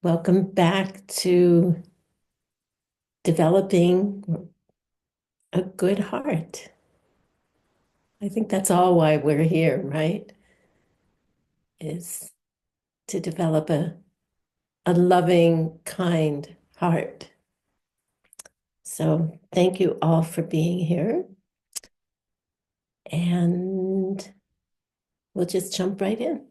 Welcome back to developing a good heart. I think that's all why we're here, right? Is to develop a loving, kind heart. So thank you all for being here. And we'll just jump right in.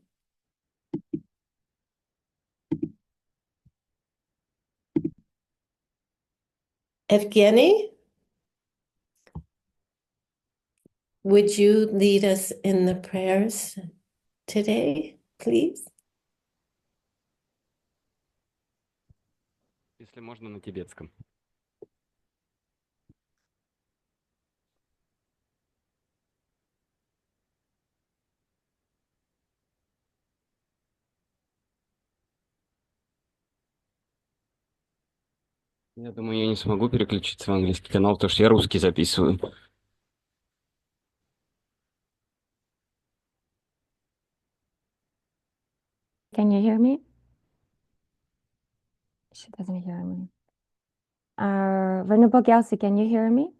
Evgeny, would you lead us in the prayers today, please? Если можно, на тибетском. Я думаю, я не смогу переключиться в английский канал, потому что я русский записываю. Can you hear me? She doesn't hear me. Ven Gyelse, can you hear me?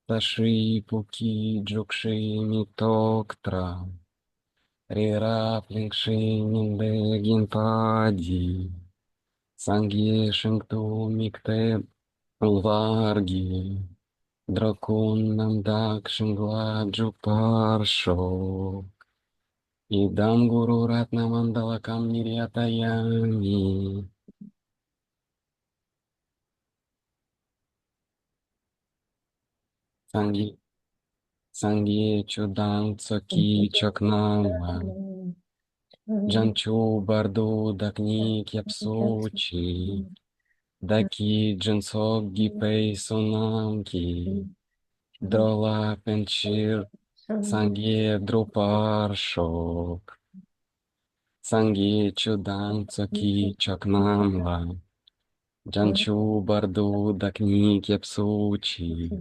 Таши пуки джукши митоктра, рера плингши нинде гинпади, санги шинкту микте лварги, дракон намдак шингла джупаршо, идам гуру ратна мандала камнирятаями. Санги чудан цоки чокнама, джанчу барду дакни кепсучи, даки джинсок гипей сунамки, дрола пенчир, санги друпаршок, санги чудан цоки чокнама, джанчу барду дакни кепсучи,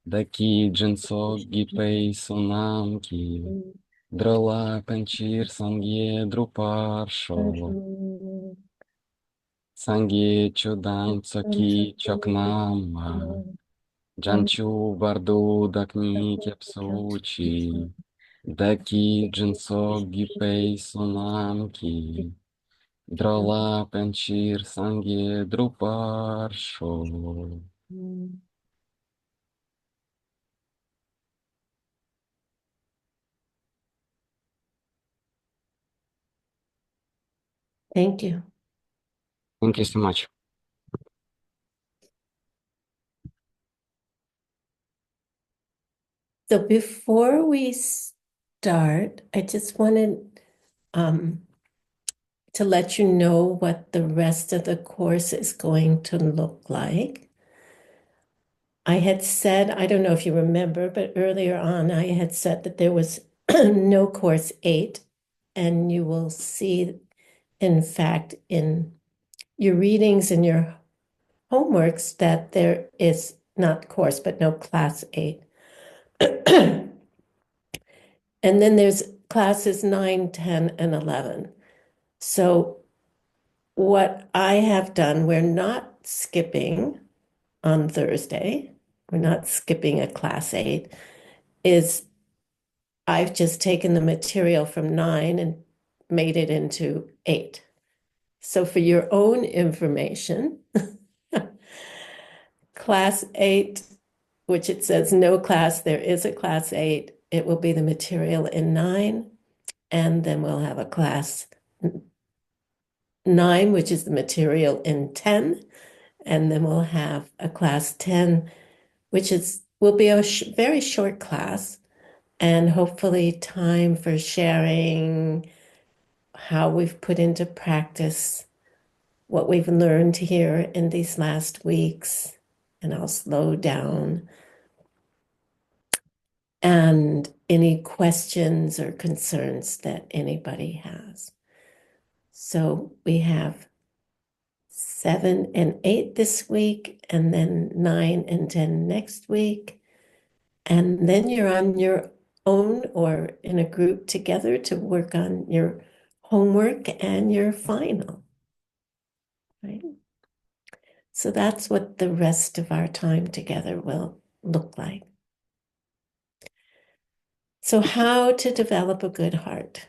даки джинсок гипей сунамки, драла панчир санге друпаршо, санге чудан цоки чокнама, джанчу барду дакни кепсучи, даки джинсок гипей сунамки, драла панчир санге друпаршо. Thank you. Thank you so much. So before we start, I just wanted to let you know what the rest of the course is going to look like. I had said, I don't know if you remember, but earlier on I had said that there was no course 8, and you will see, in fact, in your readings and your homeworks that there is not course, but no class 8. And then there's classes 9, 10, and 11. So what I have done, we're not skipping on Thursday. We're not skipping a class 8. Is I've just taken the material from 9 and made it into 8. So for your own information, class 8, which it says no class, there is a class 8. It will be the material in 9, and then we'll have a class 9, which is the material in 10, and then we'll have a class 10, which will be a very short class, and hopefully time for sharing how we've put into practice what we've learned here in these last weeks, and I'll slow down. And any questions or concerns that anybody has. So we have 7 and 8 this week, and then 9 and 10 next week. And then you're on your own or in a group together to work on your homework and your final, right? So that's what the rest of our time together will look like. So how to develop a good heart?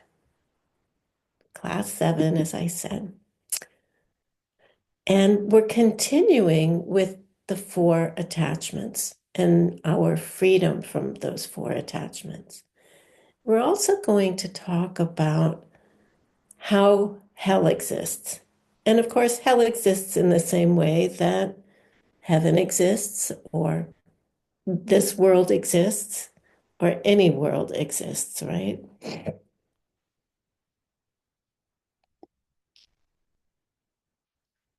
Class 7, as I said. And we're continuing with the 4 attachments and our freedom from those 4 attachments. We're also going to talk about how hell exists. And of course, hell exists in the same way that heaven exists, or this world exists, or any world exists, right?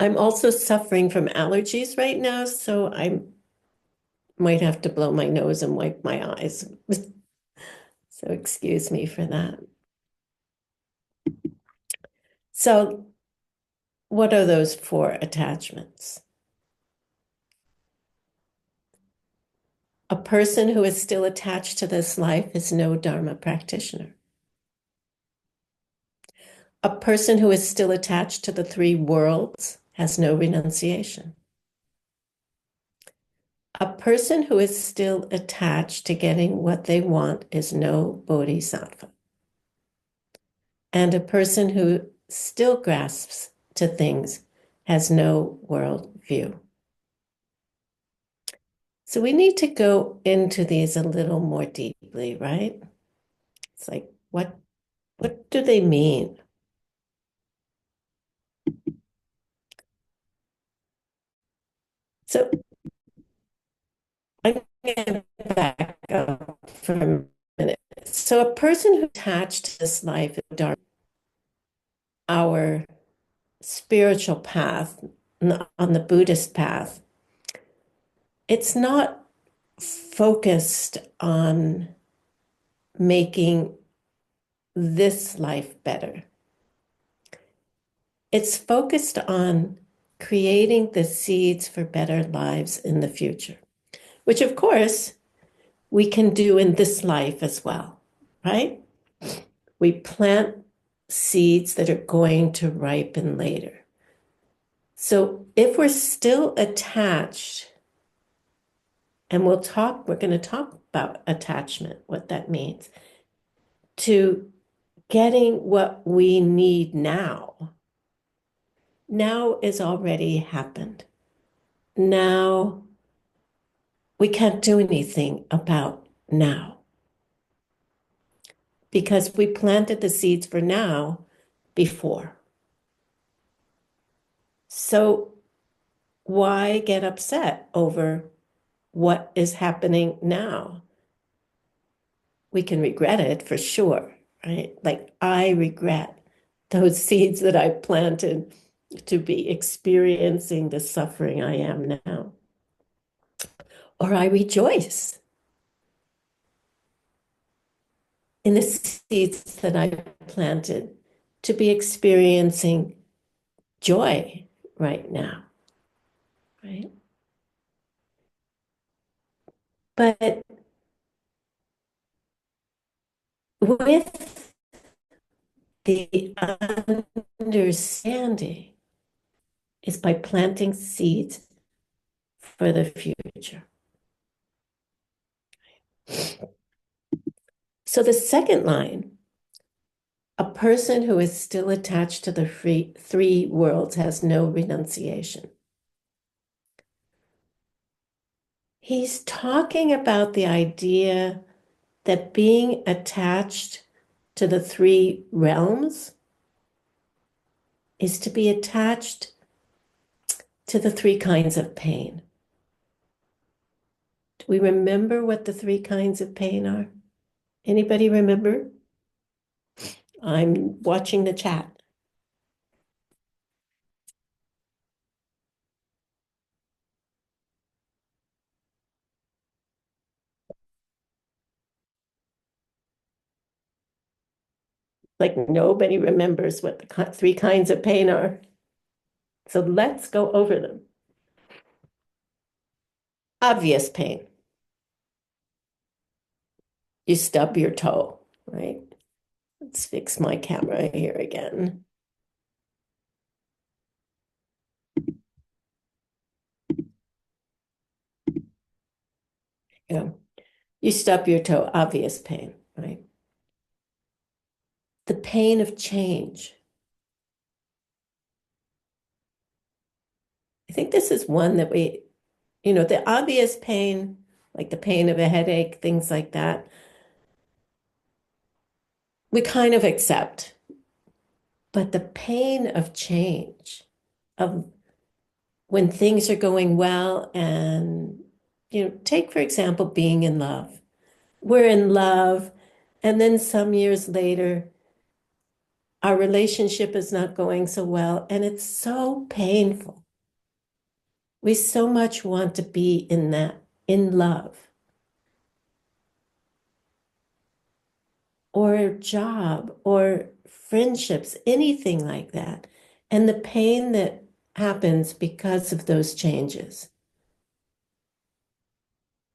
I'm also suffering from allergies right now, so I might have to blow my nose and wipe my eyes. So excuse me for that. So what are those 4 attachments? A person who is still attached to this life is no Dharma practitioner. A person who is still attached to the 3 worlds has no renunciation. A person who is still attached to getting what they want is no bodhisattva. And a person who still grasps to things has no world view. So we need to go into these a little more deeply, right? It's like, what do they mean? So I'm going to back up for a minute. So a person who attached to this life is dark, our spiritual path, on the Buddhist path, it's not focused on making this life better. It's focused on creating the seeds for better lives in the future, which of course we can do in this life as well, right? We plant seeds that are going to ripen later. So if we're still attached, and we're going to talk about attachment, what that means, to getting what we need now. Now is already happened. Now we can't do anything about now because we planted the seeds for now before. So why get upset over what is happening now? We can regret it for sure, right? Like I regret those seeds that I planted to be experiencing the suffering I am now. Or I rejoice in the seeds that I planted to be experiencing joy right now, right? But with the understanding is by planting seeds for the future. So the second line, a person who is still attached to the 3 worlds has no renunciation. He's talking about the idea that being attached to the 3 realms is to be attached to the 3 kinds of pain. Do we remember what the 3 kinds of pain are? Anybody remember? I'm watching the chat. Like nobody remembers what the 3 kinds of pain are. So let's go over them. Obvious pain. you stub your toe, right? Let's fix my camera here again. Yeah. You stub your toe, obvious pain, right? The pain of change. I think this is one that the obvious pain, like the pain of a headache, things like that, we kind of accept. But the pain of change, of when things are going well, and, take, for example, being in love. We're in love, and then some years later, our relationship is not going so well, and it's so painful. We so much want to be in love. Or a job, or friendships, anything like that. And the pain that happens because of those changes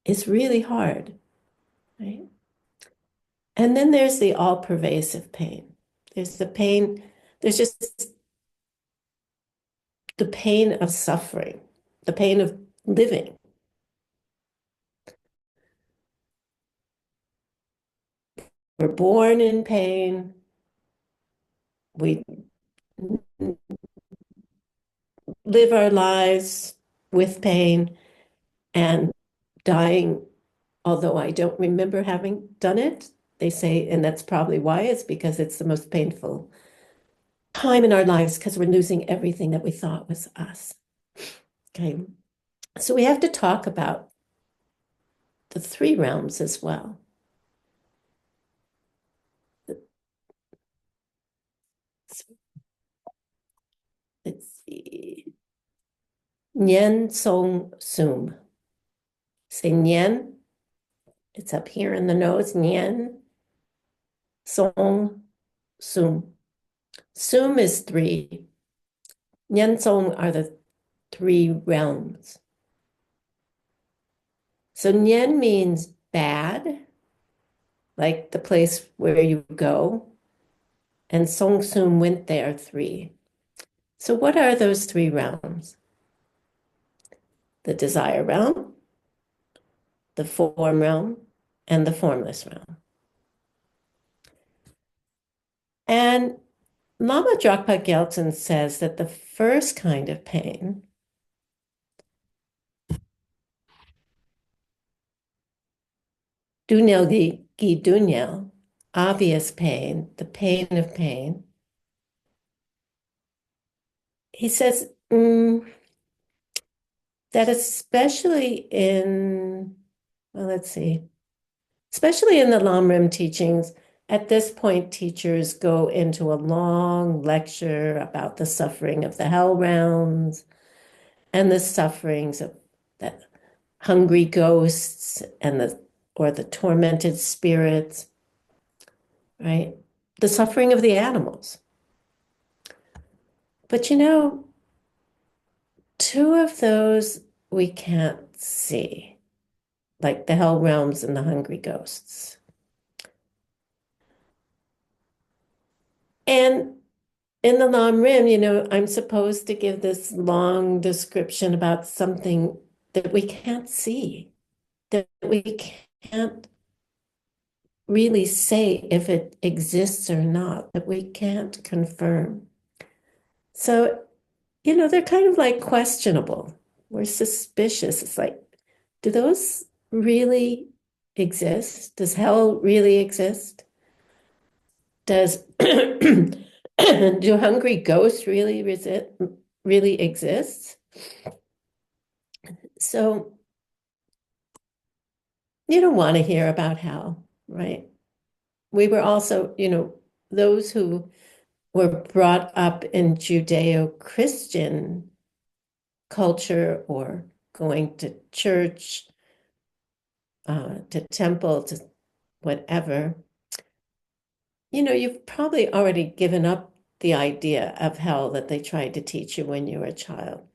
is really hard, right? And then there's the all-pervasive pain. There's just the pain of suffering, the pain of living. We're born in pain. We live our lives with pain and dying, although I don't remember having done it. They say, and that's probably why, it's because it's the most painful time in our lives because we're losing everything that we thought was us. Okay. So we have to talk about the three realms as well. Let's see. Nyen Song Sum. Say Nyen. It's up here in the nose. Nyen Song Sum. Sum is three. Nyen Song are the three realms. So Nyen means bad, like the place where you go. And Song Sum went there, three. So what are those three realms? The desire realm, the form realm, and the formless realm. And Lama Drakpa Gyaltsen says that the first kind of pain Dunyal gi dunyal, obvious pain, the pain of pain. He says that especially especially in the Lamrim teachings, at this point, teachers go into a long lecture about the suffering of the hell realms and the sufferings of the hungry ghosts and the tormented spirits, right? The suffering of the animals. But two of those we can't see, like the hell realms and the hungry ghosts. And in the Lam Rim, I'm supposed to give this long description about something that we can't see, that we can't really say if it exists or not, that we can't confirm. So, they're kind of like questionable. We're suspicious. It's like, do those really exist? Does hell really exist? Does do hungry ghosts really exist? So you don't want to hear about hell, right? We were also, those who were brought up in Judeo-Christian culture or going to church, to temple, to whatever, you've probably already given up the idea of hell that they tried to teach you when you were a child.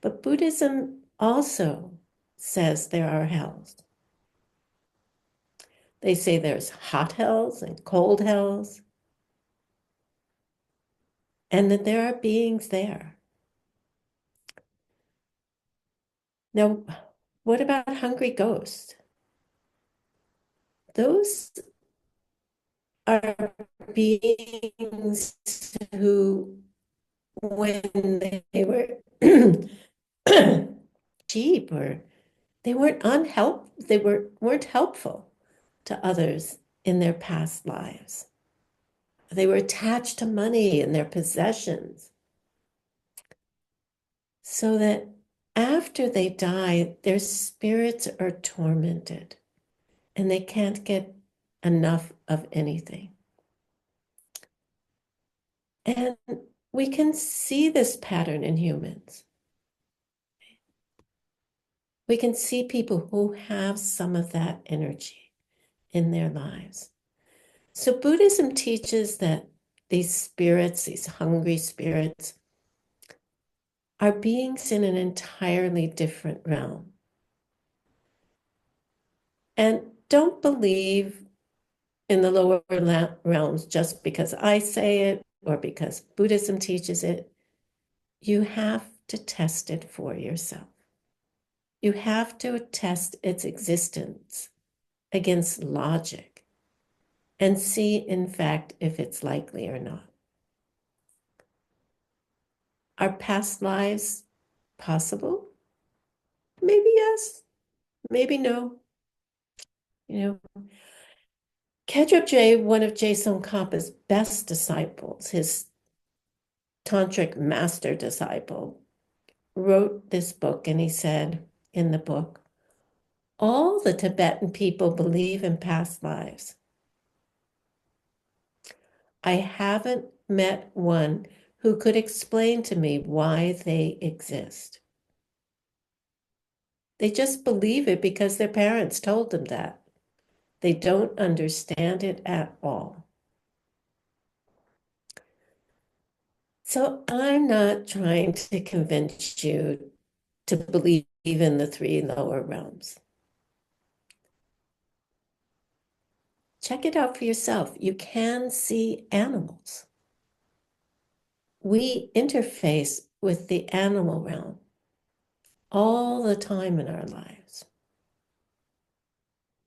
But Buddhism also says there are hells. They say there's hot hells and cold hells, and that there are beings there. Now, what about hungry ghosts? Those are beings who, when they were cheap, or they weren't helpful to others in their past lives. They were attached to money and their possessions, so that after they die, their spirits are tormented and they can't get enough of anything. And we can see this pattern in humans. We can see people who have some of that energy in their lives. So Buddhism teaches that these spirits, these hungry spirits, are beings in an entirely different realm. And don't believe in the lower realms just because I say it or because Buddhism teaches it. You have to test it for yourself. You have to test its existence against logic and see, in fact, if it's likely or not. Are past lives possible? Maybe yes, maybe no. Khedrup J, one of Je Tsongkhapa's best disciples, his tantric master disciple, wrote this book, and he said in the book, all the Tibetan people believe in past lives. I haven't met one who could explain to me why they exist. They just believe it because their parents told them that. They don't understand it at all. So I'm not trying to convince you to believe in the three lower realms. Check it out for yourself. You can see animals. We interface with the animal realm all the time in our lives.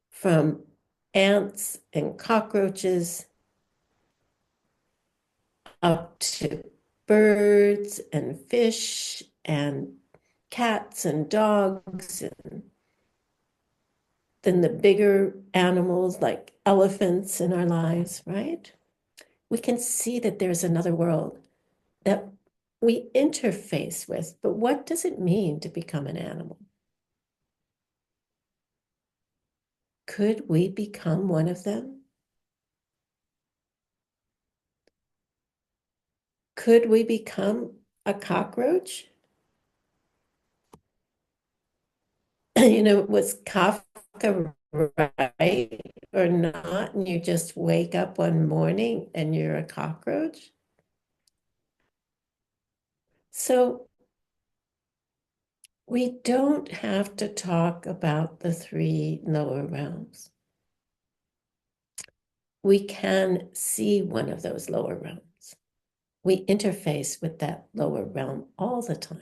From ants and cockroaches up to birds and fish and cats and dogs, and then the bigger animals like elephants in our lives, right? We can see that there's another world that we interface with, but what does it mean to become an animal? Could we become one of them? Could we become a cockroach? Was Kafka right or not? And you just wake up one morning and you're a cockroach? So we don't have to talk about the three lower realms. We can see one of those lower realms. We interface with that lower realm all the time.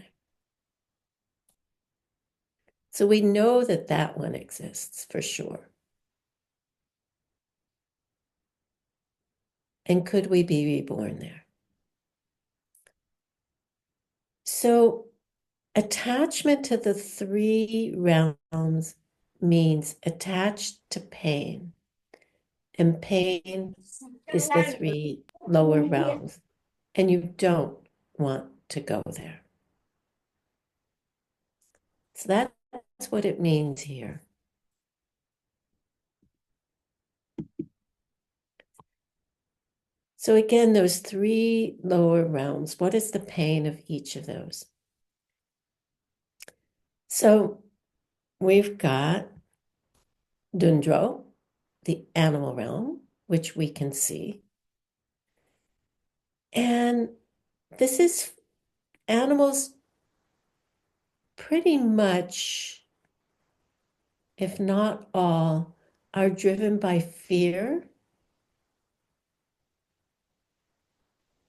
So we know that that one exists for sure. And could we be reborn there? So attachment to the three realms means attached to pain. And pain is the three lower realms. And you don't want to go there. So that's what it means here. So again, those three lower realms, what is the pain of each of those? So we've got Dundro, the animal realm, which we can see. And this is animals pretty much, if not all, are driven by fear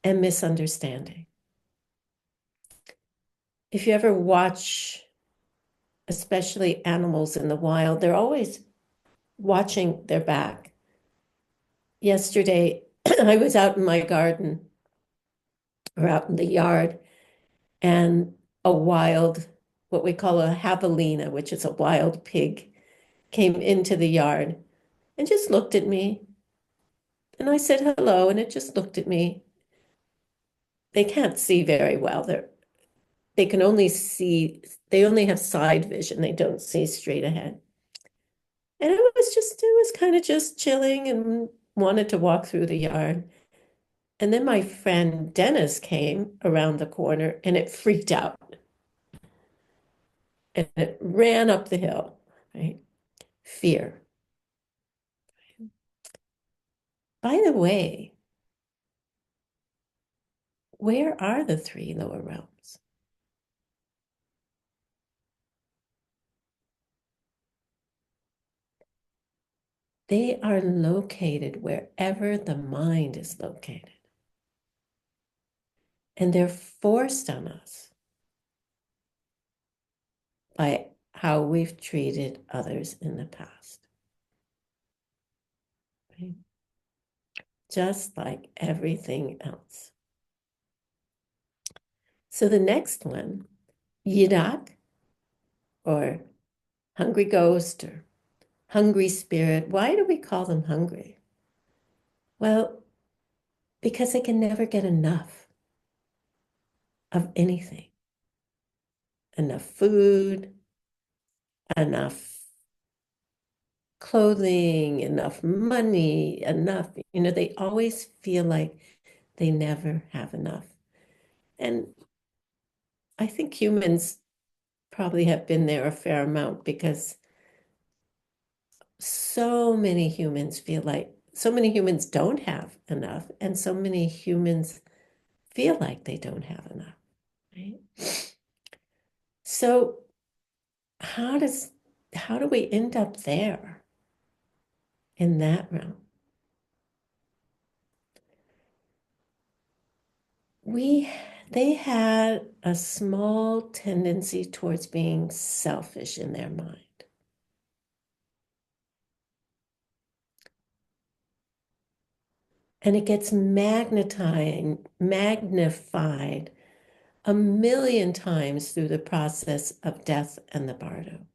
and misunderstanding. If you ever watch, especially animals in the wild, they're always watching their back. Yesterday, I was out in my garden or out in the yard, and a wild, what we call a javelina, which is a wild pig, came into the yard and just looked at me. And I said hello, and it just looked at me. They can't see very well. They can only see, they only have side vision. They don't see straight ahead. And it was kind of just chilling and wanted to walk through the yard. And then my friend Dennis came around the corner and it freaked out. And it ran up the hill, right? Fear. By the way, where are the three lower realms? They are located wherever the mind is located. And they're forced on us by how we've treated others in the past. Right? Just like everything else. So the next one, Yidak, or hungry ghost, or hungry spirit. Why do we call them hungry? Well, because they can never get enough of anything. Enough food, enough clothing, enough money, enough, they always feel like they never have enough. And I think humans probably have been there a fair amount because so many humans don't have enough, and so many humans feel like they don't have enough, right? So how do we end up there in that realm? They had a small tendency towards being selfish in their mind. And it gets magnified a million times through the process of death and the bardo.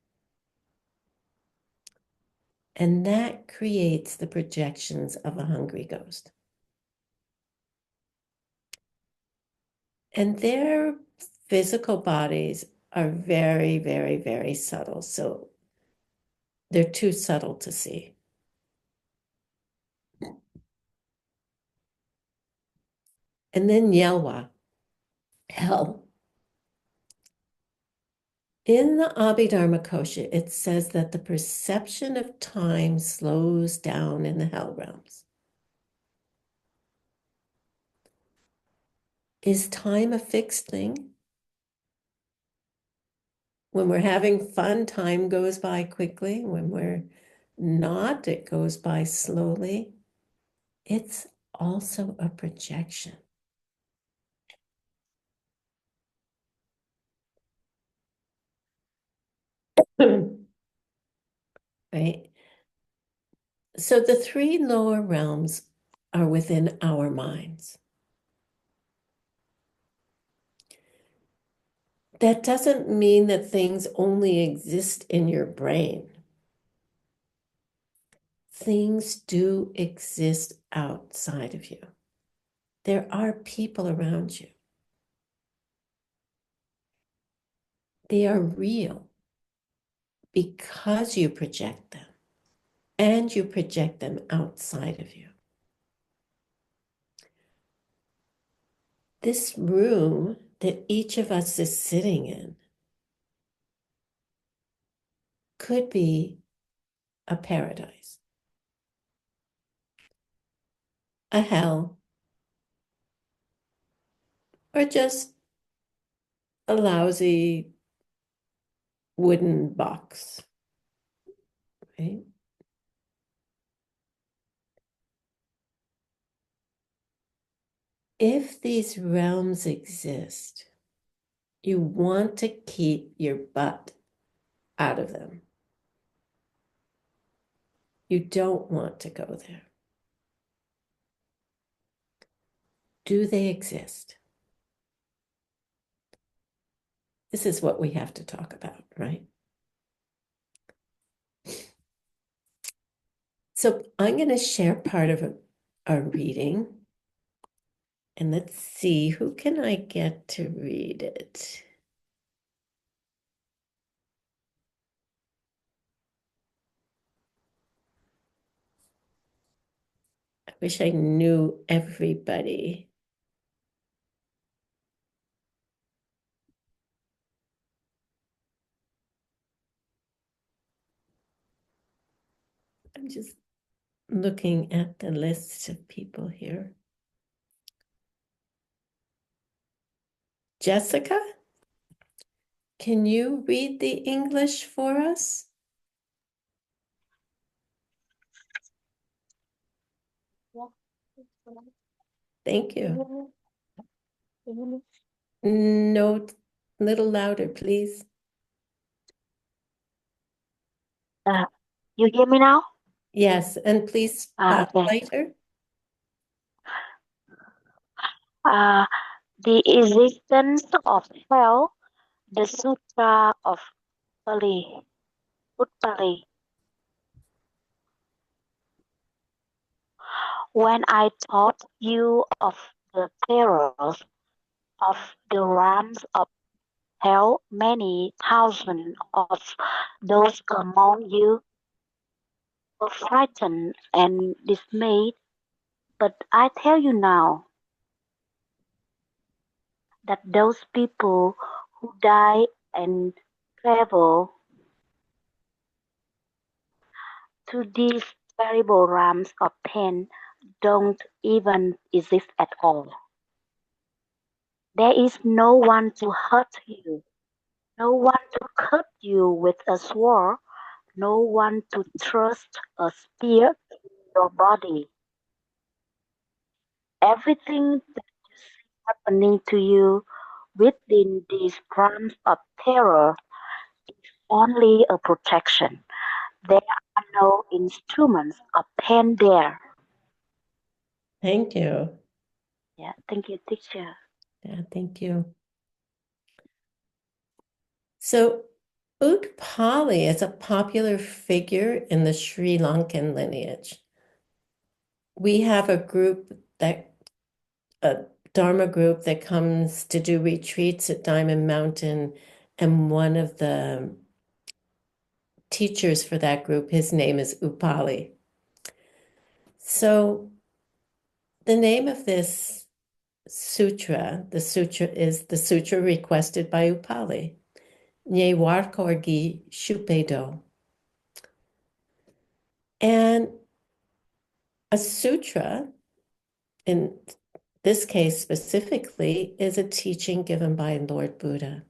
And that creates the projections of a hungry ghost. And their physical bodies are very, very, very subtle. So they're too subtle to see. And then Yelwa, hell. In the Abhidharma Kosha, it says that the perception of time slows down in the hell realms. Is time a fixed thing? When we're having fun, time goes by quickly. When we're not, it goes by slowly. It's also a projection. Right? So the three lower realms are within our minds. That doesn't mean that things only exist in your brain. Things do exist outside of you. There are people around you. They are real because you project them, and you project them outside of you. This room that each of us is sitting in could be a paradise, a hell, or just a lousy wooden box, right? if these realms exist, you want to keep your butt out of them. You don't want to go there. Do they exist? This is what we have to talk about, right? So I'm going to share part of a reading. And let's see, who can I get to read it? I wish I knew everybody. I'm just looking at the list of people here. Jessica, can you read the English for us? Thank you. No, little louder, please. You hear me now? Yes, and please Okay. spotlight her. The existence of hell, the Sutra of Pali, Utpali. When I taught you of the terrors of the realms of hell, many thousands of those among you were frightened and dismayed. But I tell you now that those people who die and travel to these terrible realms of pain don't even exist at all. There is no one to hurt you, no one to cut you with a sword, no one to thrust a spear in your body. Everything that you see happening to you within these realms of terror is only a protection. There are no instruments of pain there. Thank you. Yeah, thank you, teacher. Yeah, thank you. So Utpali is a popular figure in the Sri Lankan lineage. We have a Dharma group that comes to do retreats at Diamond Mountain, and one of the teachers for that group, his name is Upali. So the name of this sutra, the sutra is the sutra requested by Upali. Nye Warkorgi Shupedo. And a sutra, in this case specifically, is a teaching given by Lord Buddha.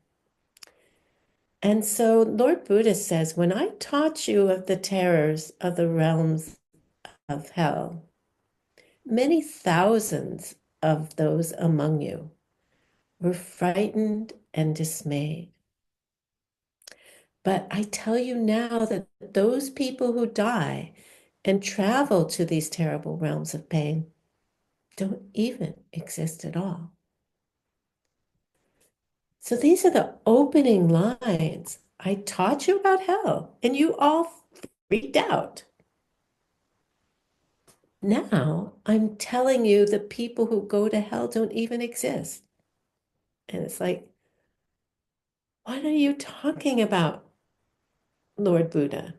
And so Lord Buddha says, when I taught you of the terrors of the realms of hell, many thousands of those among you were frightened and dismayed. But I tell you now that those people who die and travel to these terrible realms of pain don't even exist at all. So these are the opening lines. I taught you about hell, and you all freaked out. Now I'm telling you the people who go to hell don't even exist. And it's like, what are you talking about, Lord Buddha?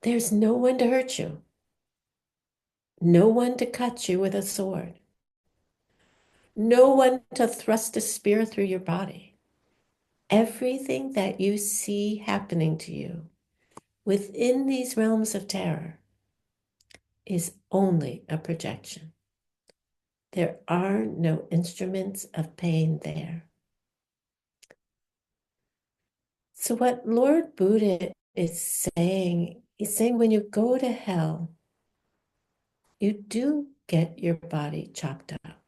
There's no one to hurt you, no one to cut you with a sword, no one to thrust a spear through your body. Everything that you see happening to you within these realms of terror is only a projection. There are no instruments of pain there. So what Lord Buddha is saying, he's saying when you go to hell, you do get your body chopped up.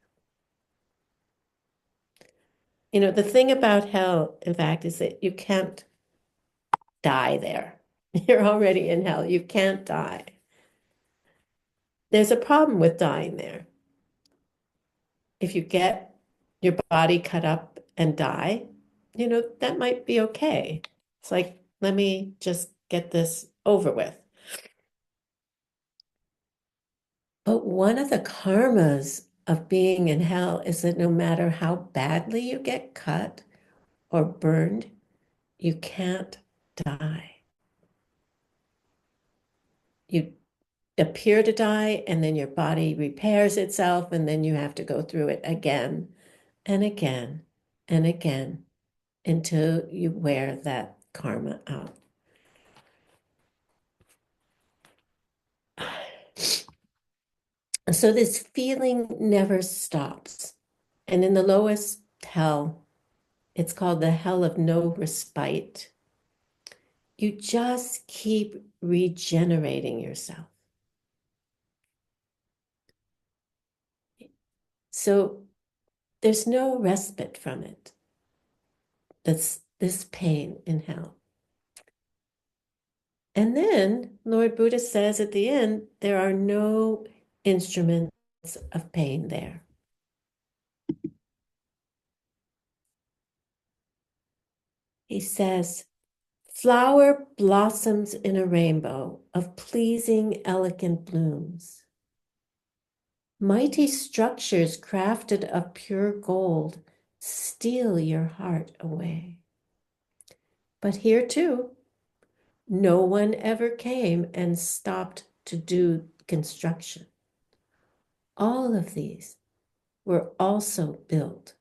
You know, the thing about hell, in fact, is that you can't die there. You're already in hell. You can't die. There's a problem with dying there. If you get your body cut up and die, you know, that might be okay. It's like, let me just get this over with. But one of the karmas of being in hell is that no matter how badly you get cut or burned, you can't die. You appear to die, and then your body repairs itself, and then you have to go through it again and again and again until you wear that karma out. So this feeling never stops. And in the lowest hell, it's called the hell of no respite. You just keep regenerating yourself. So there's no respite from it. That's this pain in hell. And then Lord Buddha says at the end, there are no instruments of pain there. He says, flower blossoms in a rainbow of pleasing, elegant blooms. Mighty structures crafted of pure gold steal your heart away. But here too, no one ever came and stopped to do construction. All of these were also built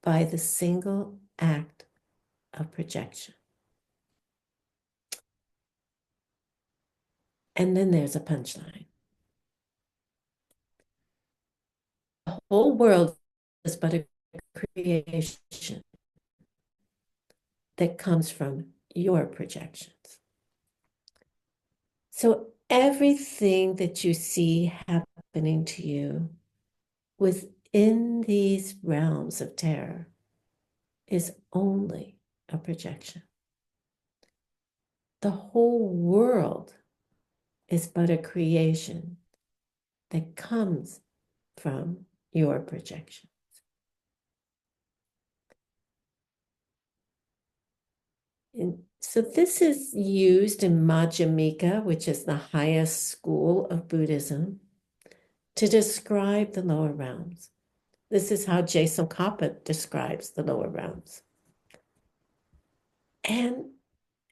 by the single act of projection. And then there's a punchline. The whole world is but a creation that comes from your projections. So everything that you see happening to you within these realms of terror is only a projection. The whole world is but a creation that comes from your projection. And so this is used in Madhyamika, which is the highest school of Buddhism, to describe the lower realms. This is how Geshe describes the lower realms. And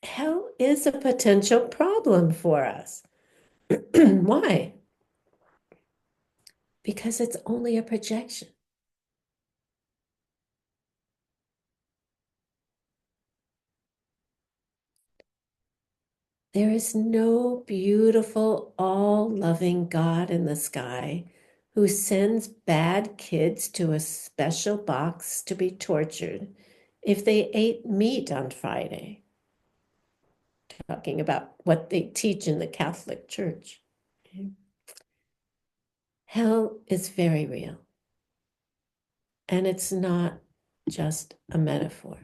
hell is a potential problem for us. Why? Because it's only a projection. There is no beautiful, all-loving God in the sky who sends bad kids to a special box to be tortured if they ate meat on Friday. Talking about what they teach in the Catholic Church. Okay. Hell is very real. And it's not just a metaphor.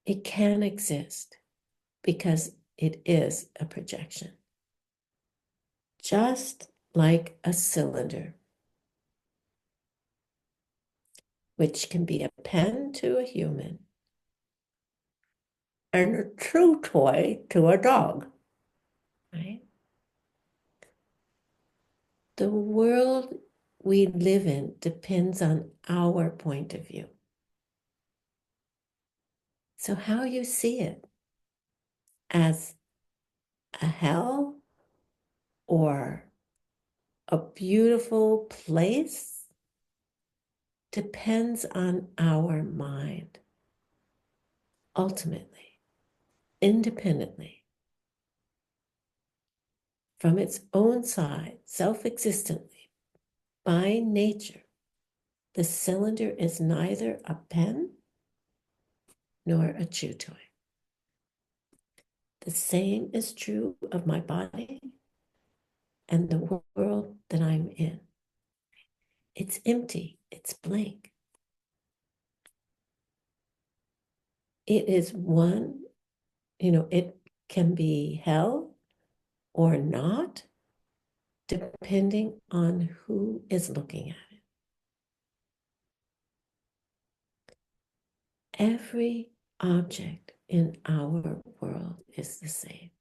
It can exist because it is a projection. Just like a cylinder, which can be a pen to a human and a true toy to a dog, right? The world we live in depends on our point of view. So how you see it, as a hell or a beautiful place, depends on our mind, ultimately, independently, from its own side, self-existently, by nature. The cylinder is neither a pen nor a chew toy. The same is true of my body and the world that I'm in. It's empty, it's blank. It is one, it can be hell or not, depending on who is looking at it. Every object in our world is the same.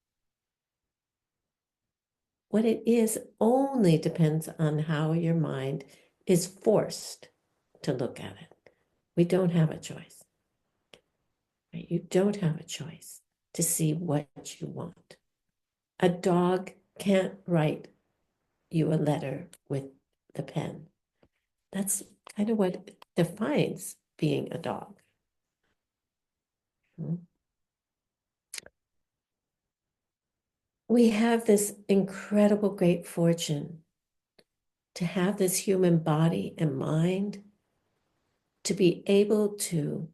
What it is only depends on how your mind is forced to look at it. We don't have a choice. Right? You don't have a choice to see what you want. A dog can't write you a letter with the pen. That's kind of what defines being a dog. We have this incredible great fortune to have this human body and mind, to be able to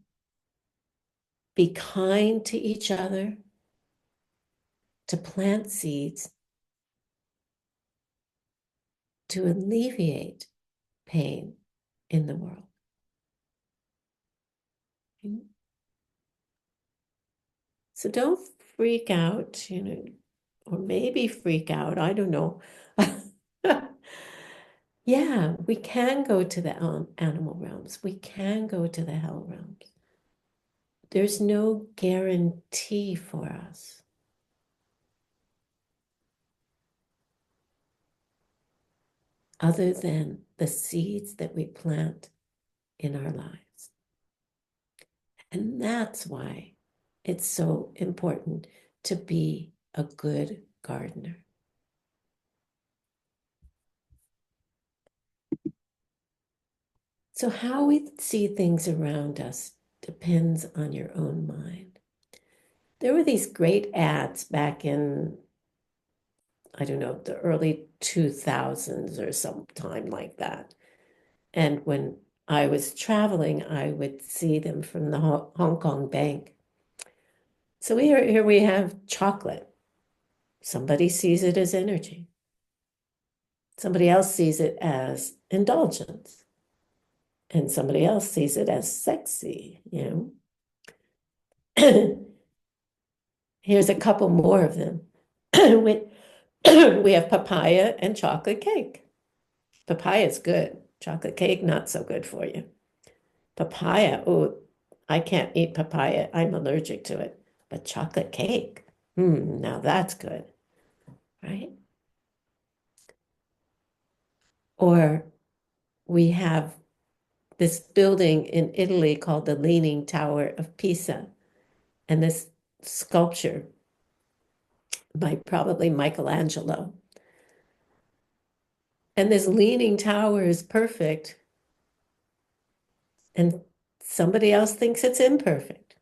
be kind to each other, to plant seeds, to alleviate pain in the world. So don't freak out, or maybe freak out, I don't know. Yeah, we can go to the animal realms. We can go to the hell realms. There's no guarantee for us. Other than the seeds that we plant in our lives. And that's why it's so important to be a good gardener. So how we see things around us depends on your own mind. There were these great ads back in, I don't know, the early 2000s or sometime like that. And when I was traveling, I would see them from the Hong Kong Bank. So here we have chocolate. Somebody sees it as energy. Somebody else sees it as indulgence. And somebody else sees it as sexy, Here's a couple more of them. We have papaya and chocolate cake. Papaya is good. Chocolate cake, not so good for you. Papaya, oh, I can't eat papaya. I'm allergic to it. But chocolate cake, now that's good, right? Or we have this building in Italy called the Leaning Tower of Pisa. And this sculpture by probably Michelangelo. And this leaning tower is perfect. And somebody else thinks it's imperfect.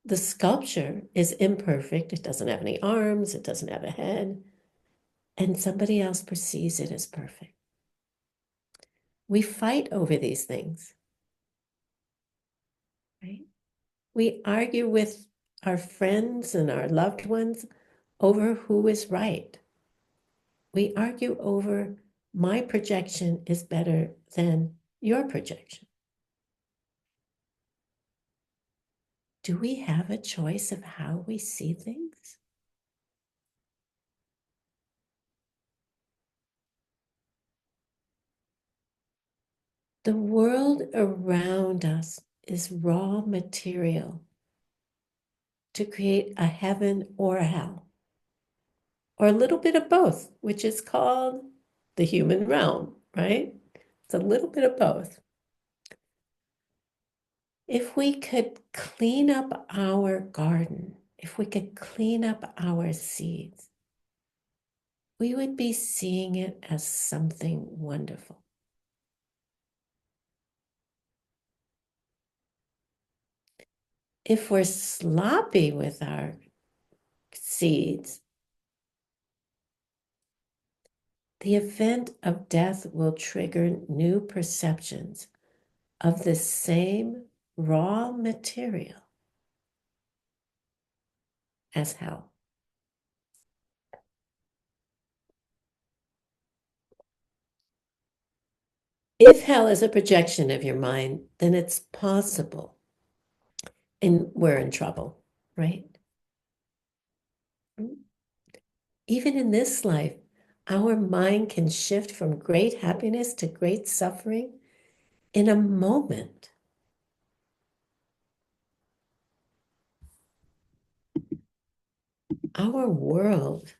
The sculpture is imperfect. It doesn't have any arms. It doesn't have a head. And somebody else perceives it as perfect. We fight over these things, right? We argue with our friends and our loved ones over who is right. We argue over my projection is better than your projection. Do we have a choice of how we see things? The world around us is raw material to create a heaven or a hell, or a little bit of both, which is called the human realm, right? It's a little bit of both. If we could clean up our garden, if we could clean up our seeds, we would be seeing it as something wonderful. If we're sloppy with our seeds, the event of death will trigger new perceptions of the same raw material as hell. If hell is a projection of your mind, then it's possible, and we're in trouble, right? Even in this life, our mind can shift from great happiness to great suffering in a moment. Our world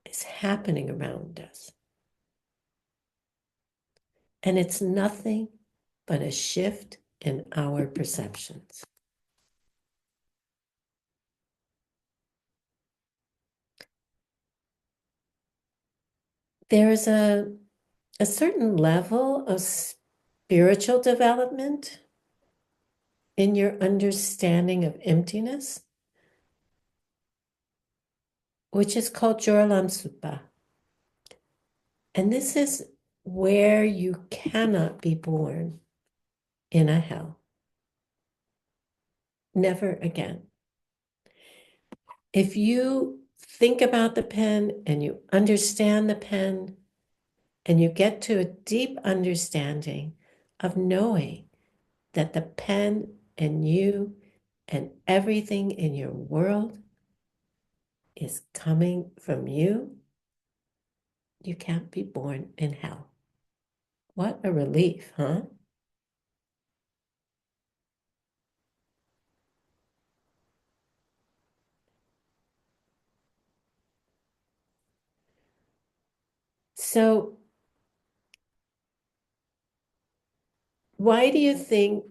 is happening around us. And it's nothing but a shift in our perceptions. There's a certain level of spiritual development in your understanding of emptiness, which is called Joralam Supa. And this is where you cannot be born in a hell. Never again. If you think about the pen and you understand the pen and you get to a deep understanding of knowing that the pen and you and everything in your world is coming from you, you can't be born in hell. What a relief, huh? So, why do you think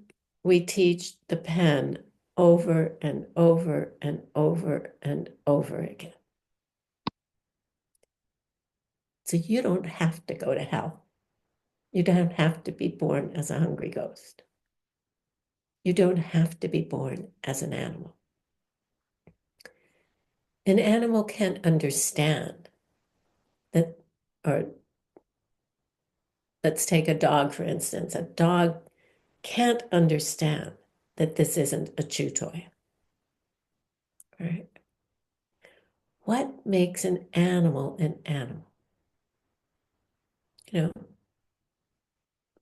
we teach the pen over and over and over and over again? So you don't have to go to hell. You don't have to be born as a hungry ghost. You don't have to be born as an animal. An animal can't understand that, or let's take a dog, for instance. A dog can't understand that this isn't a chew toy. Right? What makes an animal an animal? You know,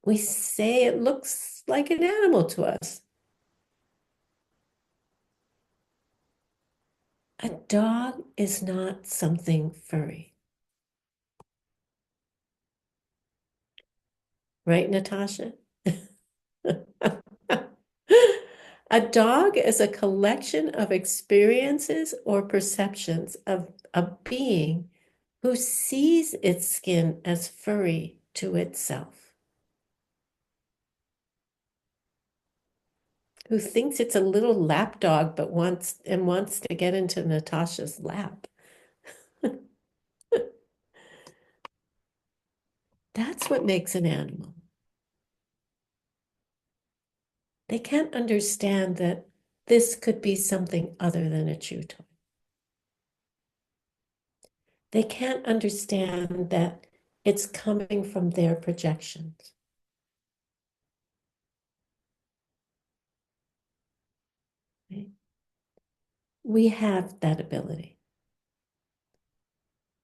we say it looks like an animal to us. A dog is not something furry. Right, Natasha? A dog is a collection of experiences or perceptions of a being who sees its skin as furry to itself, who thinks it's a little lap dog but wants to get into Natasha's lap. That's what makes an animal. They can't understand that this could be something other than a chew toy. They can't understand that it's coming from their projections. Right? We have that ability.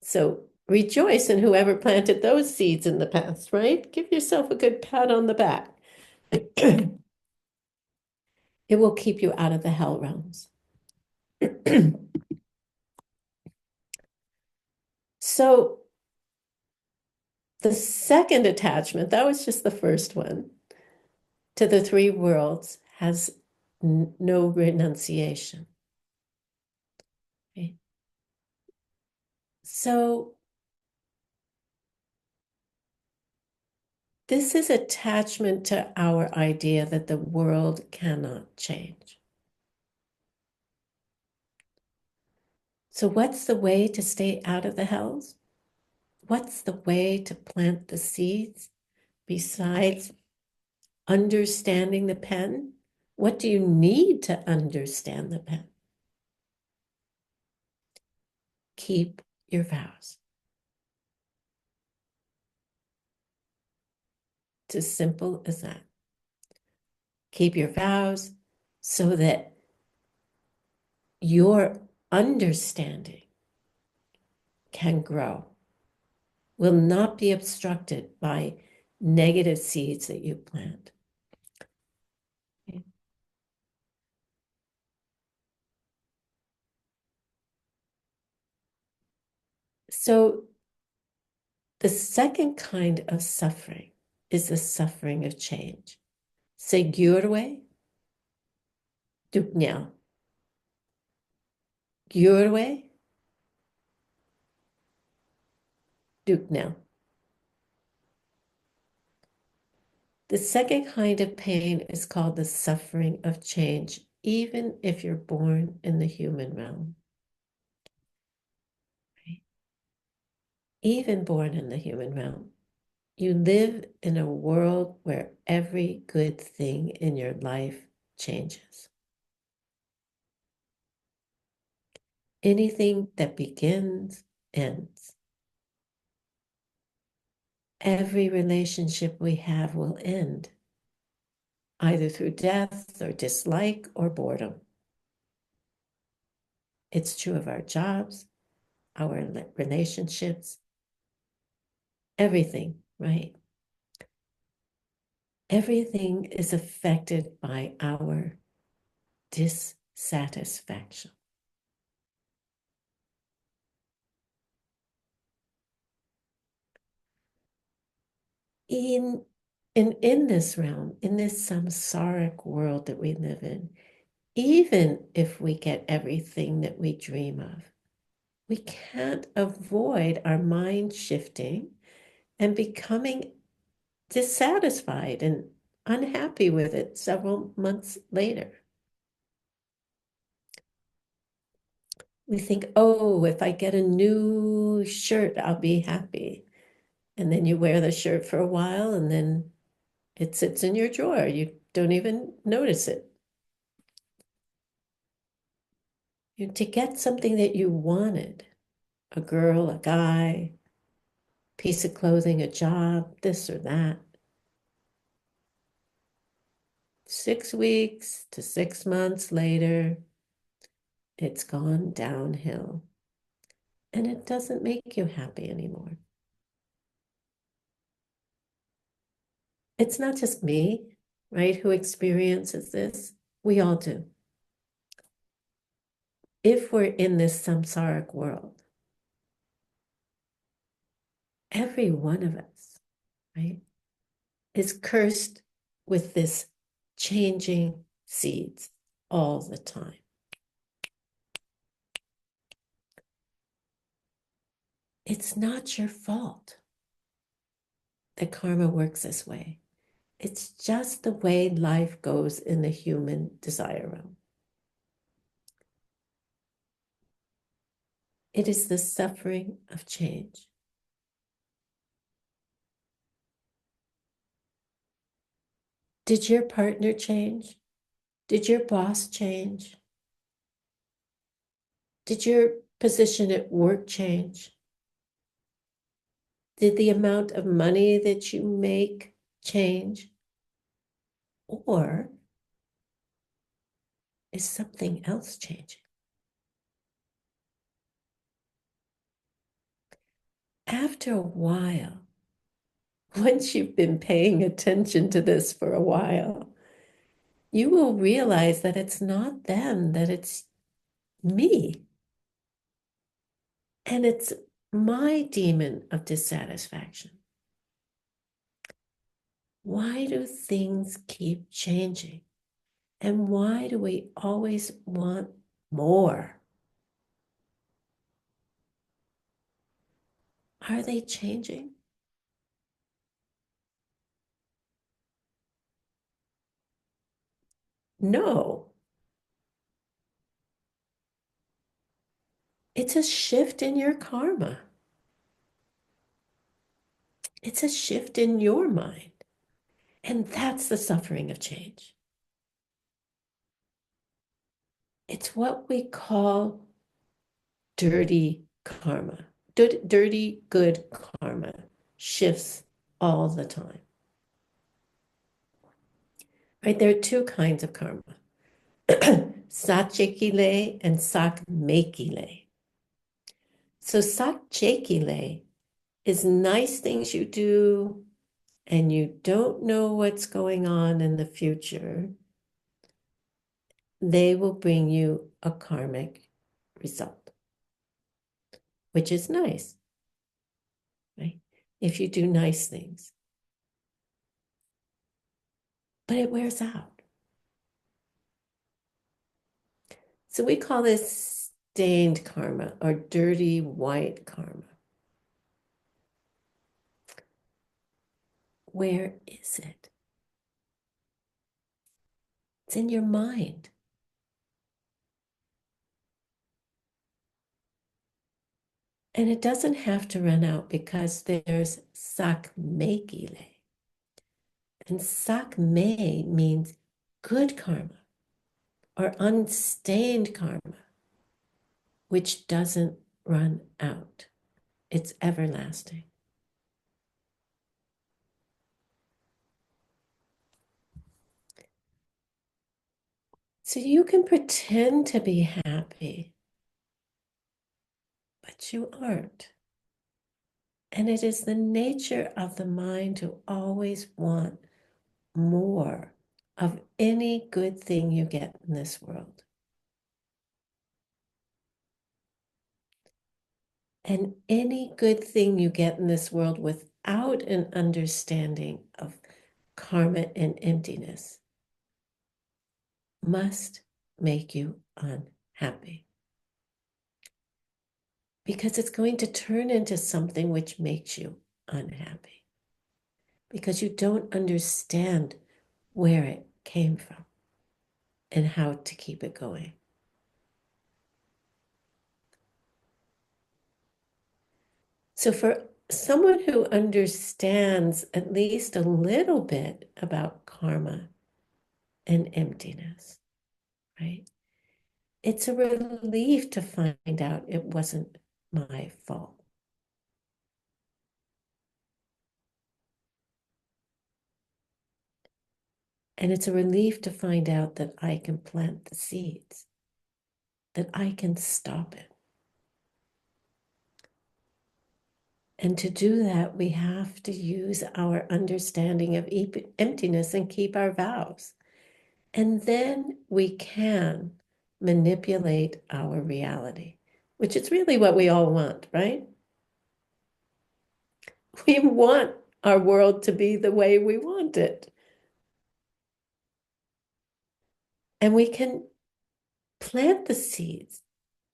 So rejoice in whoever planted those seeds in the past, right? Give yourself a good pat on the back. It will keep you out of the hell realms. So the second attachment, that was just the first one, to the three worlds has no renunciation. Okay? So this is attachment to our idea that the world cannot change. So what's the way to stay out of the hells? What's the way to plant the seeds besides understanding the pen? What do you need to understand the pen? Keep your vows. It's as simple as that. Keep your vows so that your understanding can grow, will not be obstructed by negative seeds that you plant. Okay. So the second kind of suffering is the suffering of change. Segurwe, duknyal. Gyurwe, duknyal. The second kind of pain is called the suffering of change, even if you're born in the human realm. Right? Even born in the human realm, you live in a world where every good thing in your life changes. Anything that begins, ends. Every relationship we have will end, either through death or dislike or boredom. It's true of our jobs, our relationships, everything, right? Everything is affected by our dissatisfaction. In this realm, in this samsaric world that we live in, even if we get everything that we dream of, we can't avoid our mind shifting and becoming dissatisfied and unhappy with it several months later. We think, oh, if I get a new shirt, I'll be happy. And then you wear the shirt for a while and then it sits in your drawer. You don't even notice it. To get something that you wanted, a girl, a guy, piece of clothing, a job, this or that, 6 weeks to 6 months later, it's gone downhill. And it doesn't make you happy anymore. It's not just me, right, who experiences this. We all do. If we're in this samsaric world, every one of us, right, is cursed with this changing seeds all the time. It's not your fault that karma works this way. It's just the way life goes in the human desire realm. It is the suffering of change. Did your partner change? Did your boss change? Did your position at work change? Did the amount of money that you make change? Or is something else changing? After a while, once you've been paying attention to this for a while, you will realize that it's not them, that it's me. And it's my demon of dissatisfaction. Why do things keep changing? And why do we always want more? Are they changing? No. It's a shift in your karma. It's a shift in your mind. And that's the suffering of change. It's what we call dirty karma. Dirty good karma shifts all the time. Right? There are two kinds of karma. Satchekile and Sakmekile. So Satchekile is nice things you do and you don't know what's going on in the future. They will bring you a karmic result, which is nice, right? If you do nice things. But it wears out. So we call this stained karma or dirty white karma. Where is it? It's in your mind. And it doesn't have to run out because there's sakmekile. And sakme means good karma or unstained karma, which doesn't run out. It's everlasting. So you can pretend to be happy, but you aren't. And it is the nature of the mind to always want more of any good thing you get in this world. And any good thing you get in this world without an understanding of karma and emptiness must make you unhappy. Because it's going to turn into something which makes you unhappy. Because you don't understand where it came from and how to keep it going. So for someone who understands at least a little bit about karma and emptiness, right? It's a relief to find out it wasn't my fault. And it's a relief to find out that I can plant the seeds, that I can stop it. And to do that, we have to use our understanding of emptiness and keep our vows. And then we can manipulate our reality, which is really what we all want, right? We want our world to be the way we want it. And we can plant the seeds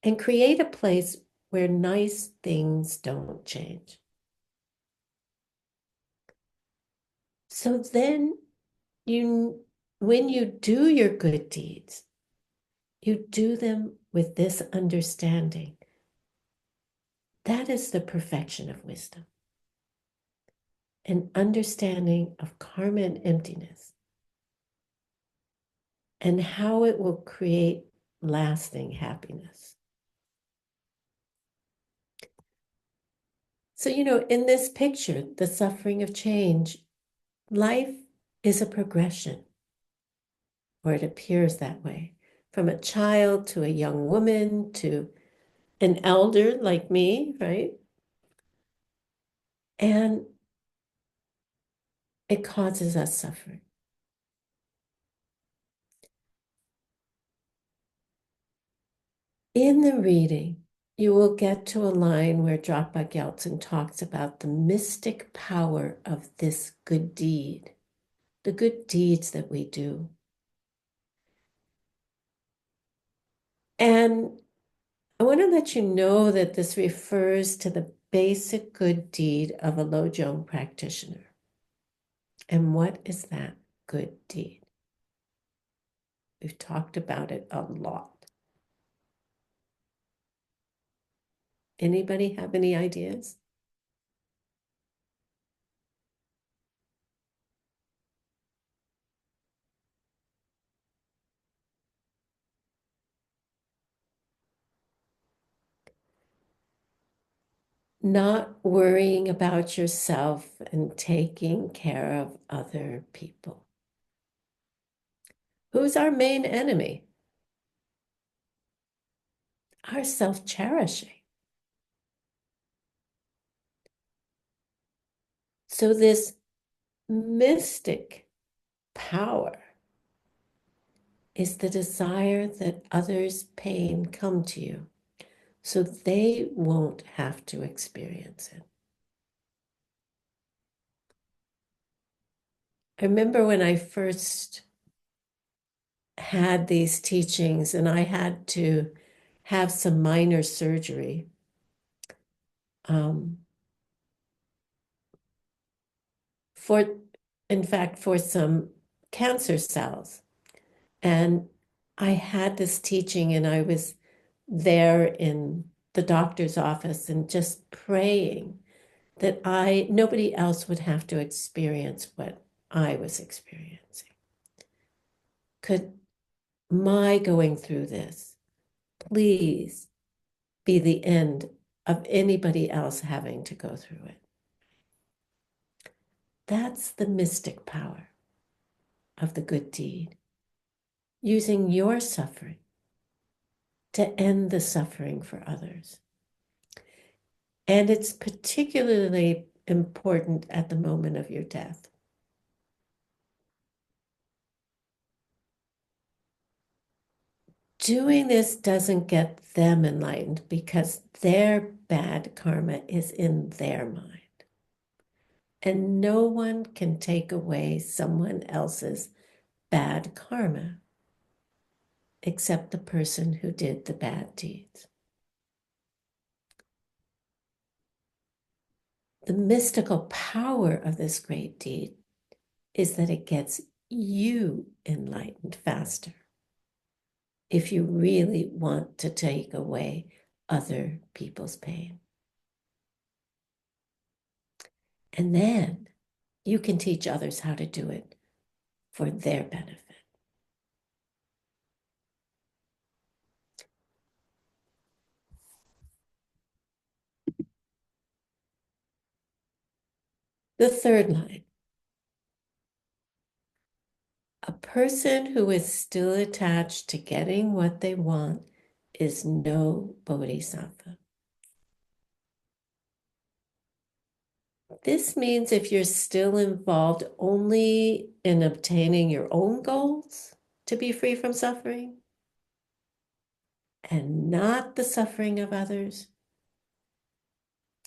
and create a place where nice things don't change. So then when you do your good deeds, you do them with this understanding. That is the perfection of wisdom. An understanding of karma and emptiness and how it will create lasting happiness. So, in this picture, the suffering of change, life is a progression, or it appears that way, from a child to a young woman to an elder like me, right? And it causes us suffering. In the reading, you will get to a line where Drapa Gyaltsen talks about the mystic power of this good deed, the good deeds that we do. And I want to let you know that this refers to the basic good deed of a Lojong practitioner. And what is that good deed? We've talked about it a lot. Anybody have any ideas? Not worrying about yourself and taking care of other people. Who's our main enemy? are self-cherishing. So this mystic power is the desire that others' pain come to you so they won't have to experience it. I remember when I first had these teachings and I had to have some minor surgery. For some cancer cells. And I had this teaching and I was there in the doctor's office and just praying that nobody else would have to experience what I was experiencing. Could my going through this please be the end of anybody else having to go through it? That's the mystic power of the good deed, using your suffering to end the suffering for others. And it's particularly important at the moment of your death. Doing this doesn't get them enlightened because their bad karma is in their mind. And no one can take away someone else's bad karma except the person who did the bad deeds. The mystical power of this great deed is that it gets you enlightened faster if you really want to take away other people's pain. And then you can teach others how to do it for their benefit. The third line. A person who is still attached to getting what they want is no bodhisattva. This means if you're still involved only in obtaining your own goals to be free from suffering and not the suffering of others,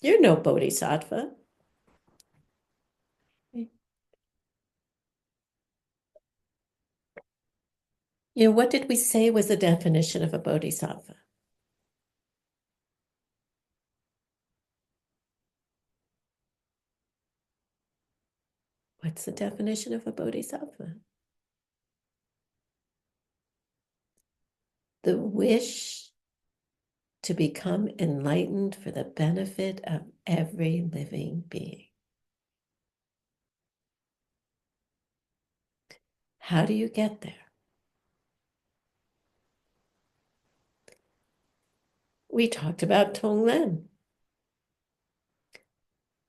you're no bodhisattva. You know, what did we say was the definition of a bodhisattva? What's the definition of a bodhisattva? The wish to become enlightened for the benefit of every living being. How do you get there? We talked about Tonglen.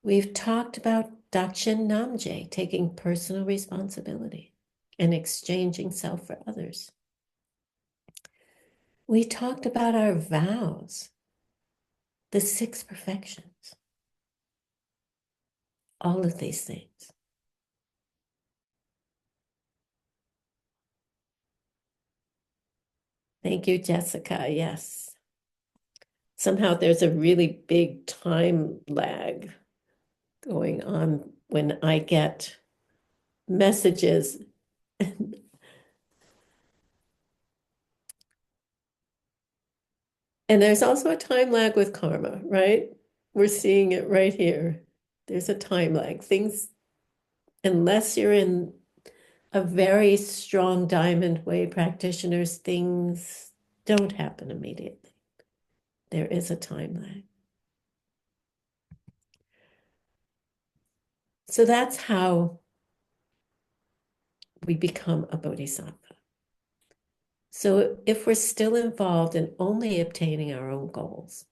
We've talked about Dakshin Namje, taking personal responsibility and exchanging self for others. We talked about our vows, the 6 perfections, all of these things. Thank you, Jessica. Yes. Somehow there's a really big time lag going on when I get messages. And there's also a time lag with karma, right? We're seeing it right here. There's a time lag. Things, unless you're in a very strong diamond way practitioners, things don't happen immediately. There is a time lag. So that's how we become a bodhisattva. So if we're still involved in only obtaining our own goals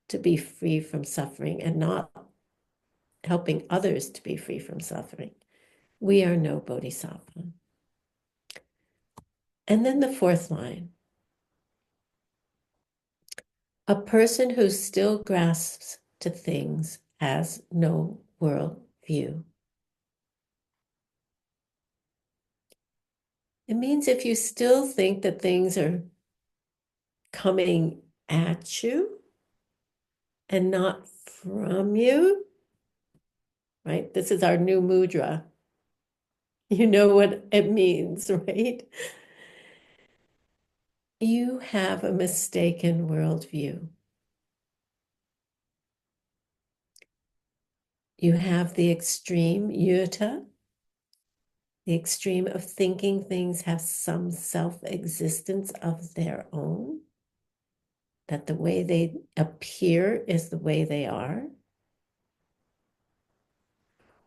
to be free from suffering and not helping others to be free from suffering, we are no bodhisattva. And then the 4th line. A person who still grasps to things has no world view. It means if you still think that things are coming at you and not from you, right? This is our new mudra. You know what it means, right? You have a mistaken worldview. You have the extreme yuta, the extreme of thinking things have some self-existence of their own, that the way they appear is the way they are.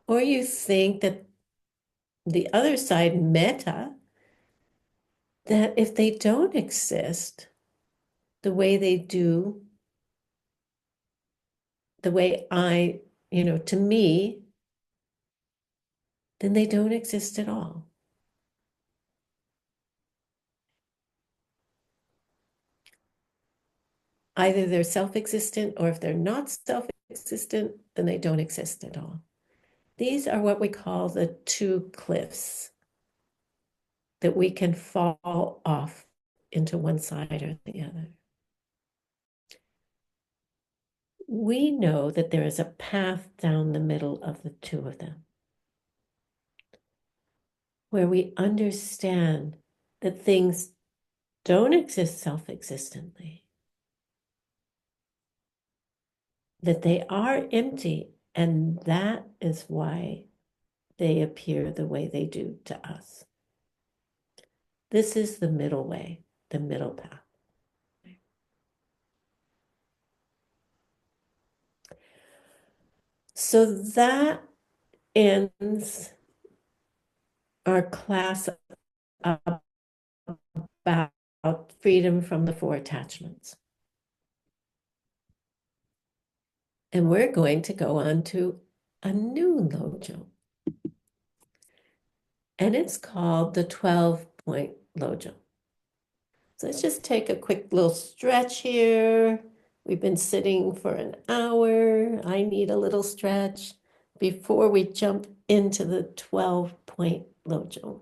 Or you think that the other side, metta, that if they don't exist the way they do, the way to me, then they don't exist at all. Either they're self-existent, or if they're not self-existent, then they don't exist at all. These are what we call the two cliffs that we can fall off into one side or the other. We know that there is a path down the middle of the two of them, where we understand that things don't exist self-existently, that they are empty, and that is why they appear the way they do to us. This is the middle way, the middle path. So that ends our class about freedom from the four attachments. And we're going to go on to a new lojo. And it's called the 12-point lojo. So let's just take a quick little stretch here. We've been sitting for an hour. I need a little stretch before we jump into the 12-point lojo.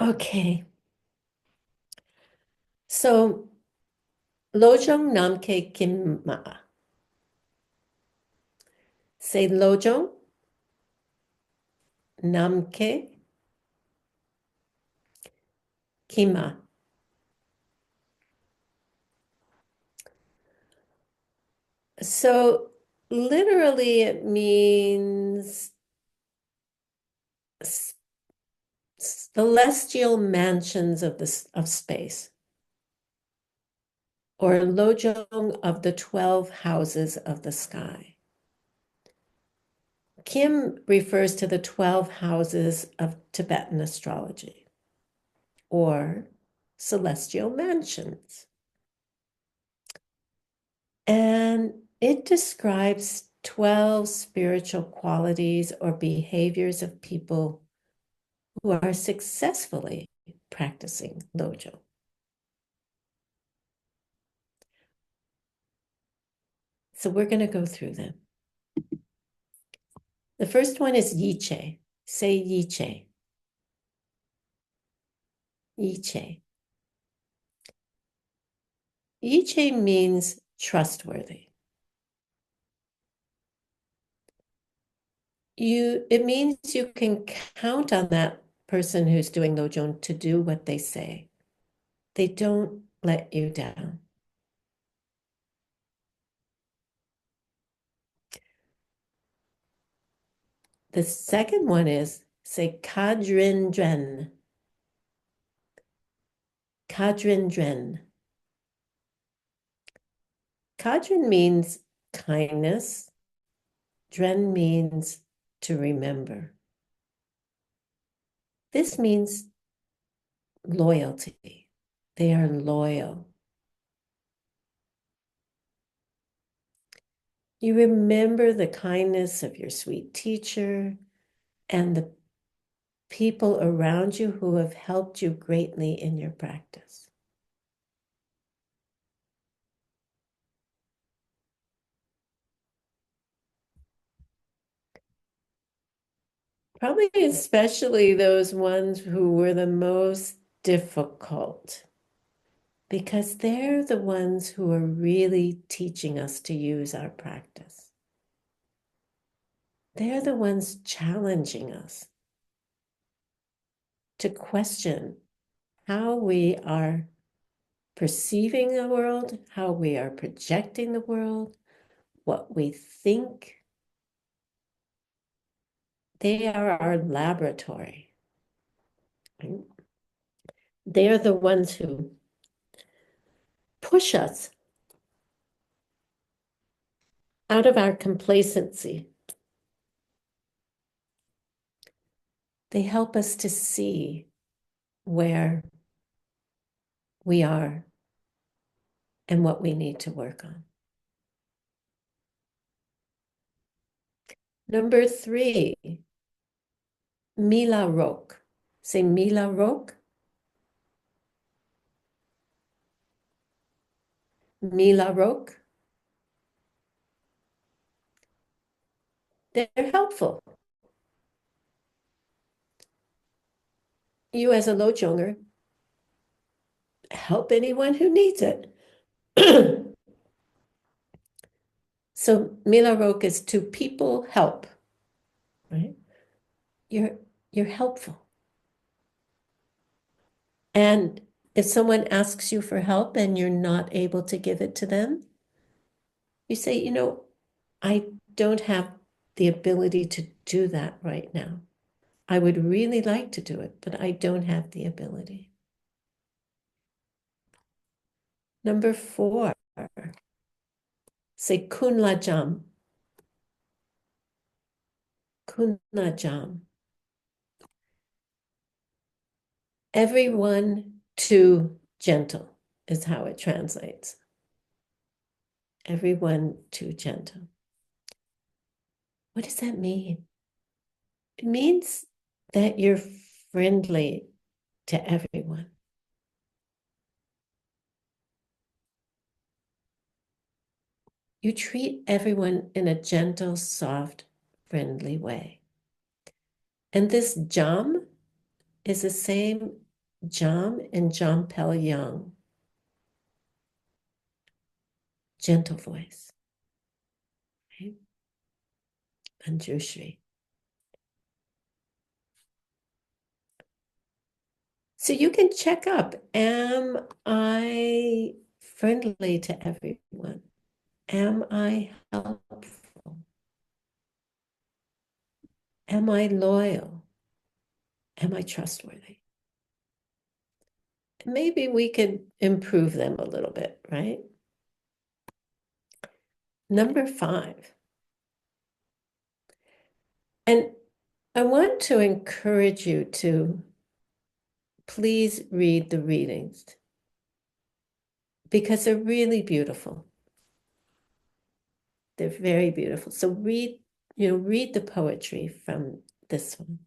Okay. So lojong namke kimma. Say lojong namke kimma. So literally it means celestial mansions of space, or lojong of the 12 houses of the sky. Kim refers to the 12 houses of Tibetan astrology, or celestial mansions. And it describes 12 spiritual qualities or behaviors of people who are successfully practicing lojo. So we're going to go through them. The first one is yiche. Say yiche. Yiche. Yiche means trustworthy. It means you can count on that person who's doing lojo to do what they say. They don't let you down. The second one is say kadrin-dren. Kadrin-dren. Kadrin means kindness. Dren means to remember. This means loyalty. They are loyal. You remember the kindness of your sweet teacher and the people around you who have helped you greatly in your practice. Probably especially those ones who were the most difficult, because they're the ones who are really teaching us to use our practice. They're the ones challenging us to question how we are perceiving the world, how we are projecting the world, what we think. They are our laboratory. Right? They are the ones who push us out of our complacency. They help us to see where we are and what we need to work on. Number 3, Mila Rok. Say Mila Rok. Mila Rok. They're helpful. You as a Lojonger, help anyone who needs it. So Mila Rok is to people help, right? You're helpful. And if someone asks you for help and you're not able to give it to them, you say, you know, I don't have the ability to do that right now. I would really like to do it, but I don't have the ability. Number 4, say kun la jam. Kun la jam. Everyone too gentle is how it translates. Everyone too gentle. What does that mean? It means that you're friendly to everyone. You treat everyone in a gentle, soft, friendly way. And this jam is the same jam in Jampel Yang. Gentle voice. Right? Manjushri. So you can check up, am I friendly to everyone? Am I helpful? Am I loyal? Am I trustworthy? Maybe we could improve them a little bit, right? Number 5. And I want to encourage you to please read the readings because they're really beautiful. They're very beautiful. So read the poetry from this one.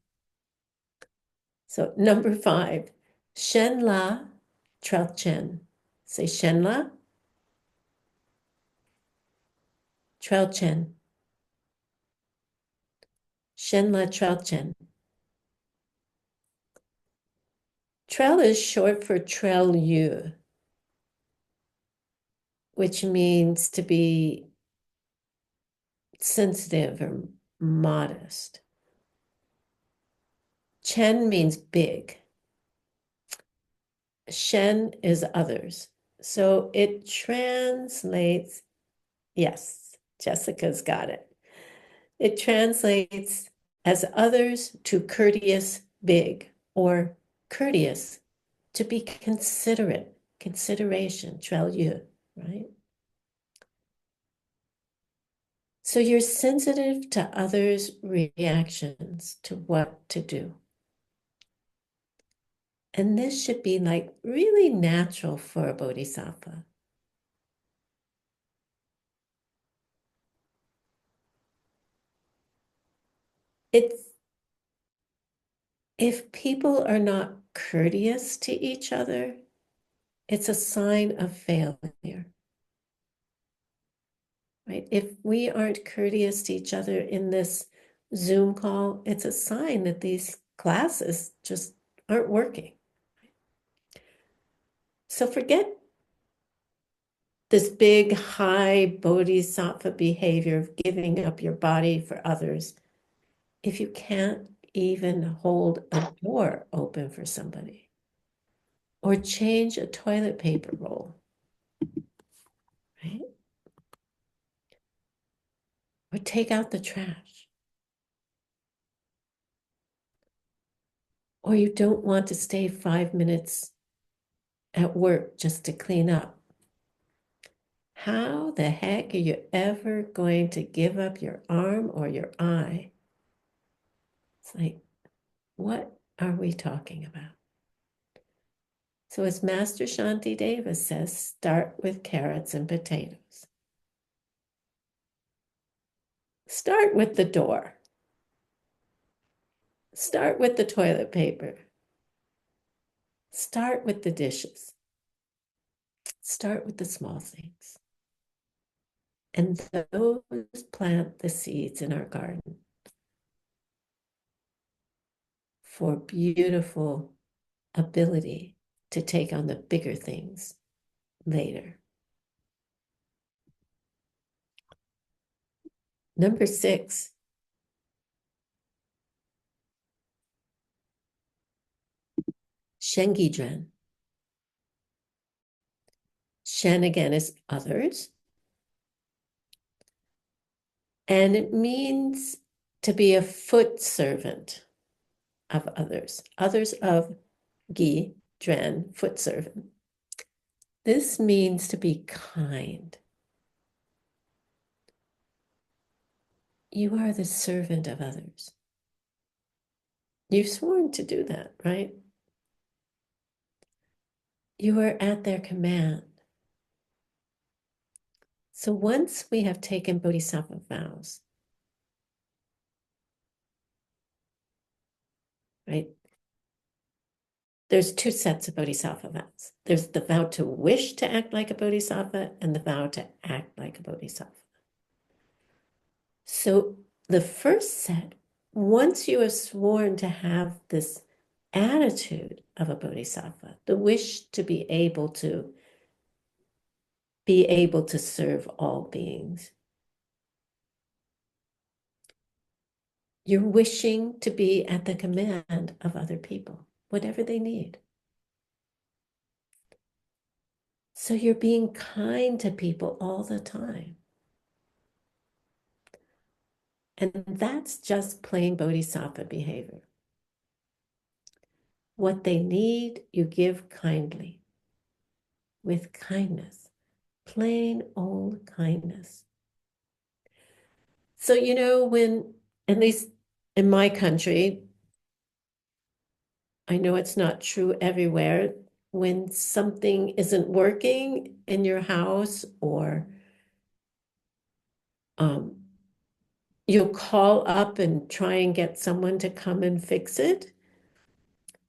So number 5, Shen La Trelchen. Say Shen La Trelchen. Shen La Trelchen. Trel is short for Trel Yu, which means to be sensitive or modest. Chen means big. Shen is others. So it translates, yes, Jessica's got it. It translates as others to courteous big, or courteous to be considerate, consideration, 专业, right? So you're sensitive to others' reactions to what to do. And this should be like really natural for a bodhisattva. It's if people are not courteous to each other, it's a sign of failure. Right? If we aren't courteous to each other in this Zoom call, it's a sign that these classes just aren't working. So forget this big, high bodhisattva behavior of giving up your body for others if you can't even hold a door open for somebody or change a toilet paper roll, right? Or take out the trash. Or you don't want to stay 5 minutes at work just to clean up. How the heck are you ever going to give up your arm or your eye? It's like, what are we talking about? So as Master Shanti Deva says, start with carrots and potatoes. Start with the door. Start with the toilet paper. Start with the dishes. Start with the small things. And those plant the seeds in our garden for beautiful ability to take on the bigger things later. Number 6. Shengidren. Shen again is others. And it means to be a foot servant of others. Others of Gi, Dren, foot servant. This means to be kind. You are the servant of others. You've sworn to do that, right? You are at their command. So once we have taken bodhisattva vows, right? There's 2 sets of bodhisattva vows. There's the vow to wish to act like a bodhisattva and the vow to act like a bodhisattva. So the first set, once you have sworn to have this attitude of a bodhisattva, the wish to be able to serve all beings, you're wishing to be at the command of other people, whatever they need. So you're being kind to people all the time. And that's just plain bodhisattva behavior. What they need, you give kindly, with kindness, plain old kindness. So, when, at least in my country, I know it's not true everywhere, when something isn't working in your house or you'll call up and try and get someone to come and fix it.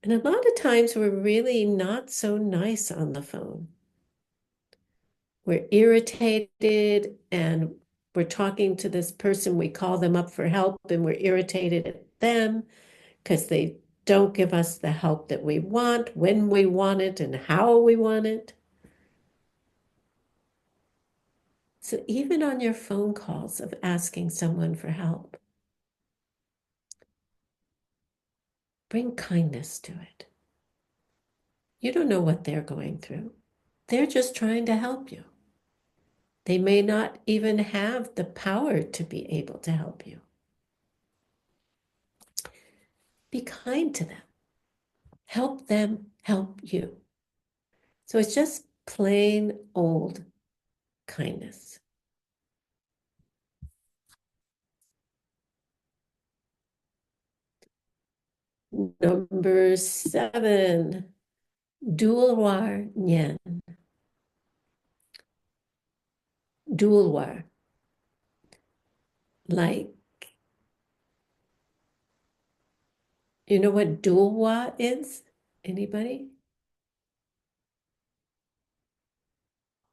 And a lot of times we're really not so nice on the phone. We're irritated and we're talking to this person. We call them up for help and we're irritated at them because they don't give us the help that we want, when we want it, and how we want it. So even on your phone calls of asking someone for help, bring kindness to it. You don't know what they're going through. They're just trying to help you. They may not even have the power to be able to help you. be kind to them. Help them help you. So it's just plain old kindness. Number 7, Dulwar Nyen. Dulwar. Like, you know what Dulwa is? Anybody?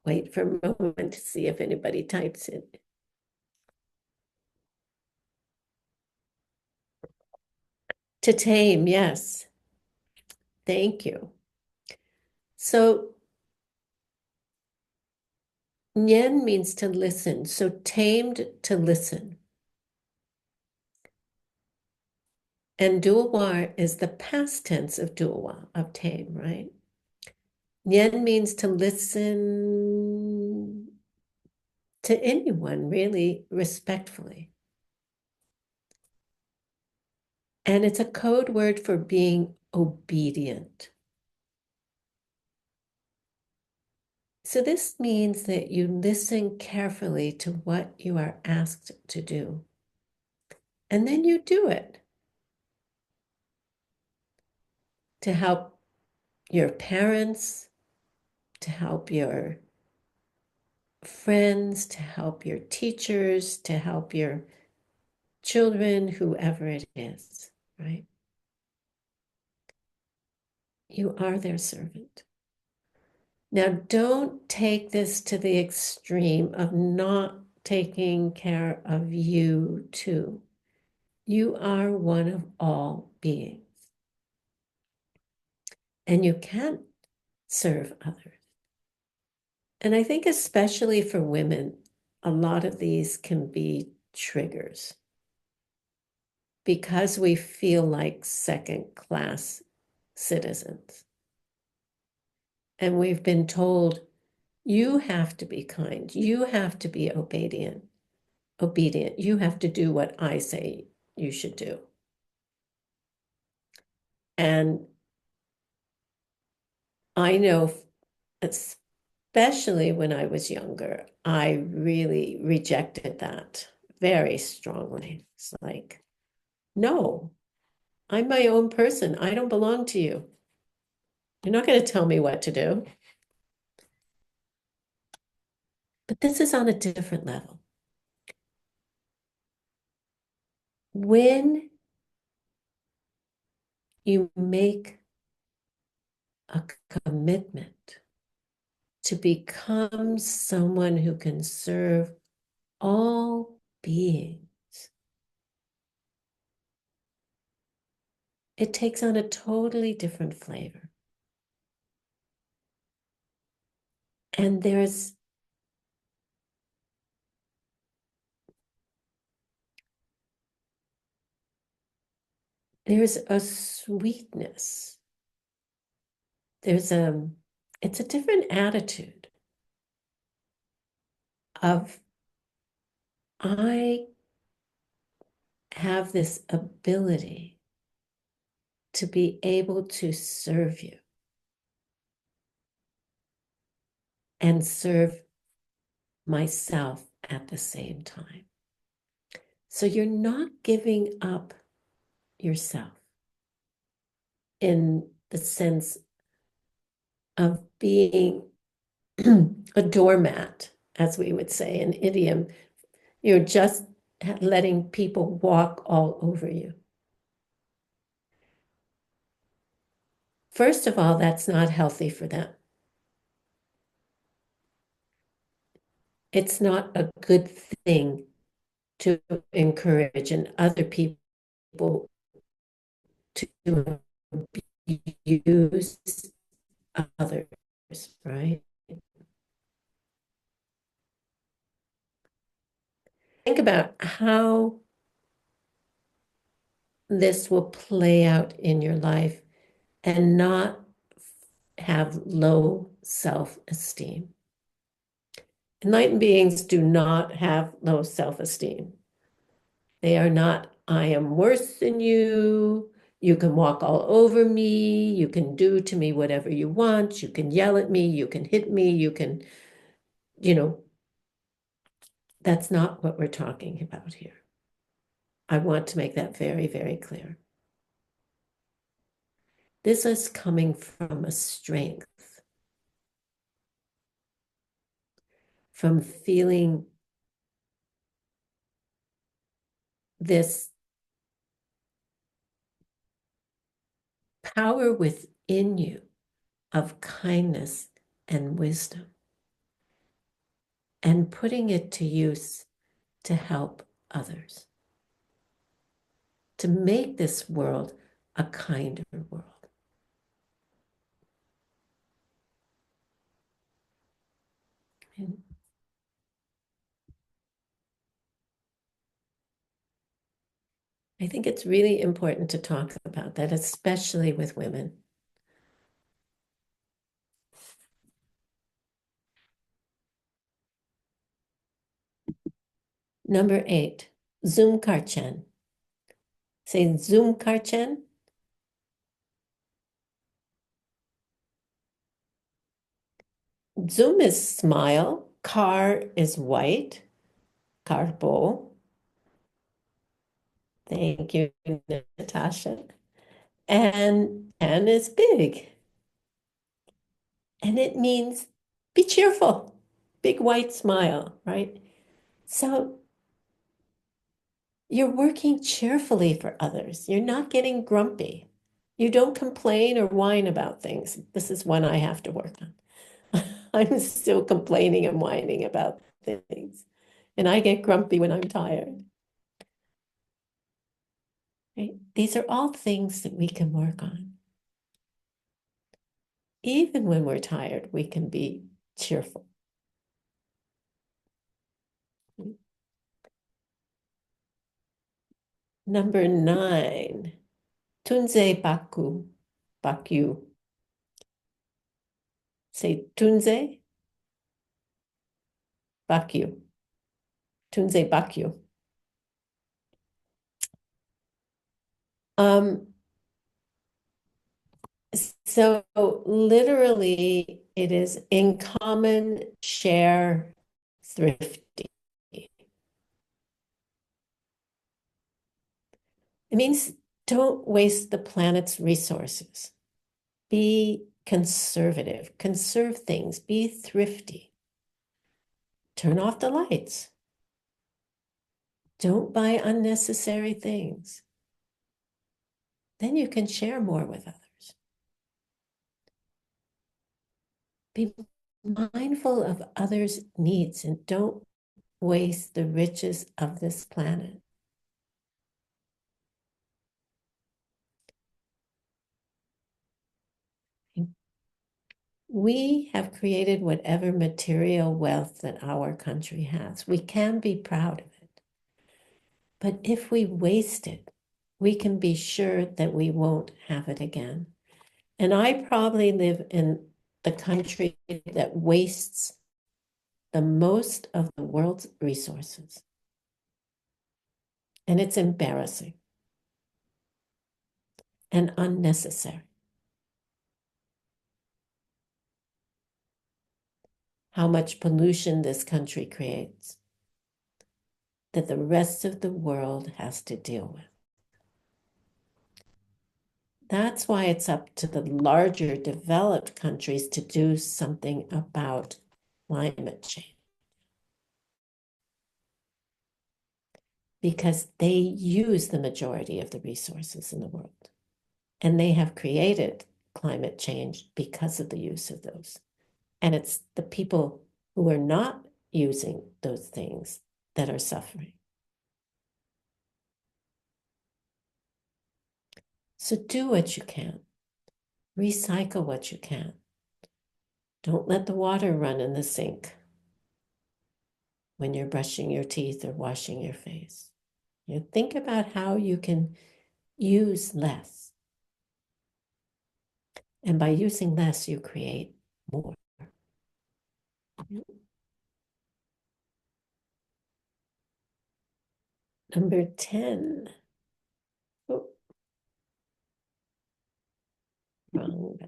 Wait for a moment to see if anybody types it. To tame, yes. Thank you. So Nyen means to listen. So tamed, to listen. And Dulwar is the past tense of Dulwa, of tame, right? Nyen means to listen to anyone, really respectfully. And it's a code word for being obedient. So this means that you listen carefully to what you are asked to do. And then you do it. To help your parents, to help your friends, to help your teachers, to help your children, whoever it is, right? You are their servant. Now, don't take this to the extreme of not taking care of you too. You are one of all beings. And you can serve others. And I think especially for women, a lot of these can be triggers because we feel like second-class citizens. And we've been told, you have to be kind, you have to be obedient, you have to do what I say you should do. And I know, especially when I was younger, I really rejected that very strongly. It's like, no, I'm my own person. I don't belong to you. You're not going to tell me what to do. But this is on a different level. When you make a commitment to become someone who can serve all beings, it takes on a totally different flavor. And there's a sweetness. It's a different attitude of, I have this ability to be able to serve you and serve myself at the same time. So you're not giving up yourself in the sense of being a doormat, as we would say, an idiom. You're just letting people walk all over you. First of all, that's not healthy for them. It's not a good thing to encourage in other people to use others, right? Think about how this will play out in your life and not have low self-esteem. Enlightened beings do not have low self-esteem. They are not, I am worse than you, You can walk all over me, you can do to me whatever you want, you can yell at me, you can hit me, you can, that's not what we're talking about here. I want to make that very, very clear. This is coming from a strength, from feeling this power within you of kindness and wisdom, and putting it to use to help others, to make this world a kinder world. And I think it's really important to talk about that, especially with women. Number 8, Zoom Karchen. Say Zoom Karchen. Zoom is smile, Kar is white, Karbo. Thank you, Natasha. And N is big. And it means be cheerful, big white smile, right? So you're working cheerfully for others. You're not getting grumpy. You don't complain or whine about things. This is one I have to work on. I'm still complaining and whining about things. And I get grumpy when I'm tired. Right? These are all things that we can work on. Even when we're tired, we can be cheerful. Number 9, Tunze Baku, Bakyu. Say Tunze Bakyu. Tunze Bakyu. So literally it is in common, share, thrifty. It means don't waste the planet's resources. Be conservative, conserve things, be thrifty. Turn off the lights. Don't buy unnecessary things. Then you can share more with others. Be mindful of others' needs and don't waste the riches of this planet. We have created whatever material wealth that our country has. We can be proud of it. But if we waste it, we can be sure that we won't have it again. And I probably live in the country that wastes the most of the world's resources. And it's embarrassing and unnecessary. How much pollution this country creates that the rest of the world has to deal with. That's why it's up to the larger developed countries to do something about climate change. Because they use the majority of the resources in the world. And they have created climate change because of the use of those. And it's the people who are not using those things that are suffering. So do what you can. Recycle what you can. Don't let the water run in the sink when you're brushing your teeth or washing your face. You think about how you can use less. And by using less, you create more. Number 10. Oh, Wrong.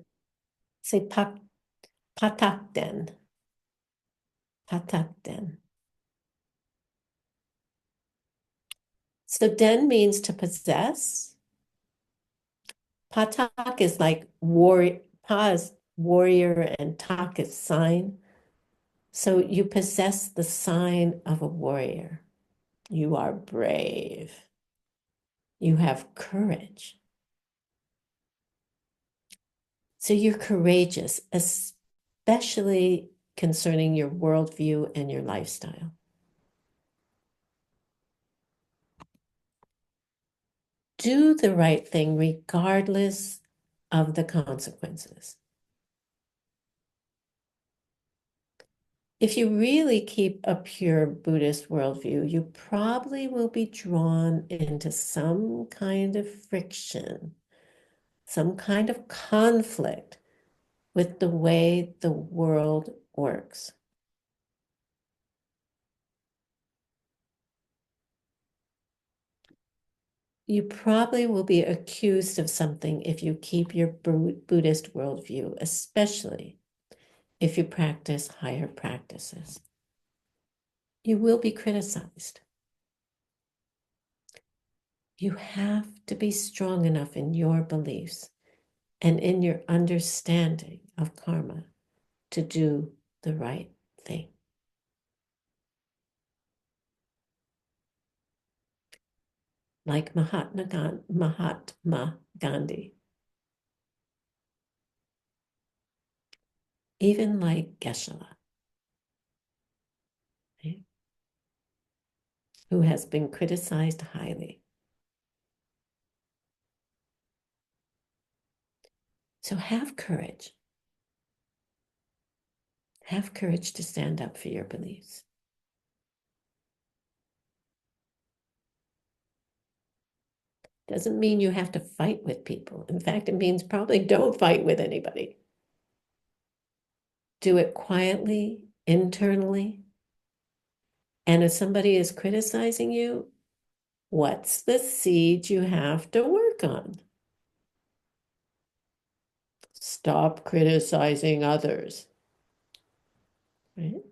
Say patakden. Patakden. So den means to possess. Patak is like warrior, pa is warrior and tak is sign. So you possess the sign of a warrior. You are brave. You have courage. So you're courageous, especially concerning your worldview and your lifestyle. Do the right thing regardless of the consequences. If you really keep a pure Buddhist worldview, you probably will be drawn into some kind of friction, some kind of conflict with the way the world works. You probably will be accused of something if you keep your Buddhist worldview, especially if you practice higher practices. You will be criticized. You have to be strong enough in your beliefs and in your understanding of karma to do the right thing. Like Mahatma Gandhi, even like Geshe, right, who has been criticized highly. So have courage. Have courage to stand up for your beliefs. Doesn't mean you have to fight with people. In fact, it means probably don't fight with anybody. Do it quietly, internally. And if somebody is criticizing you, what's the seed you have to work on? Stop criticizing others. Right?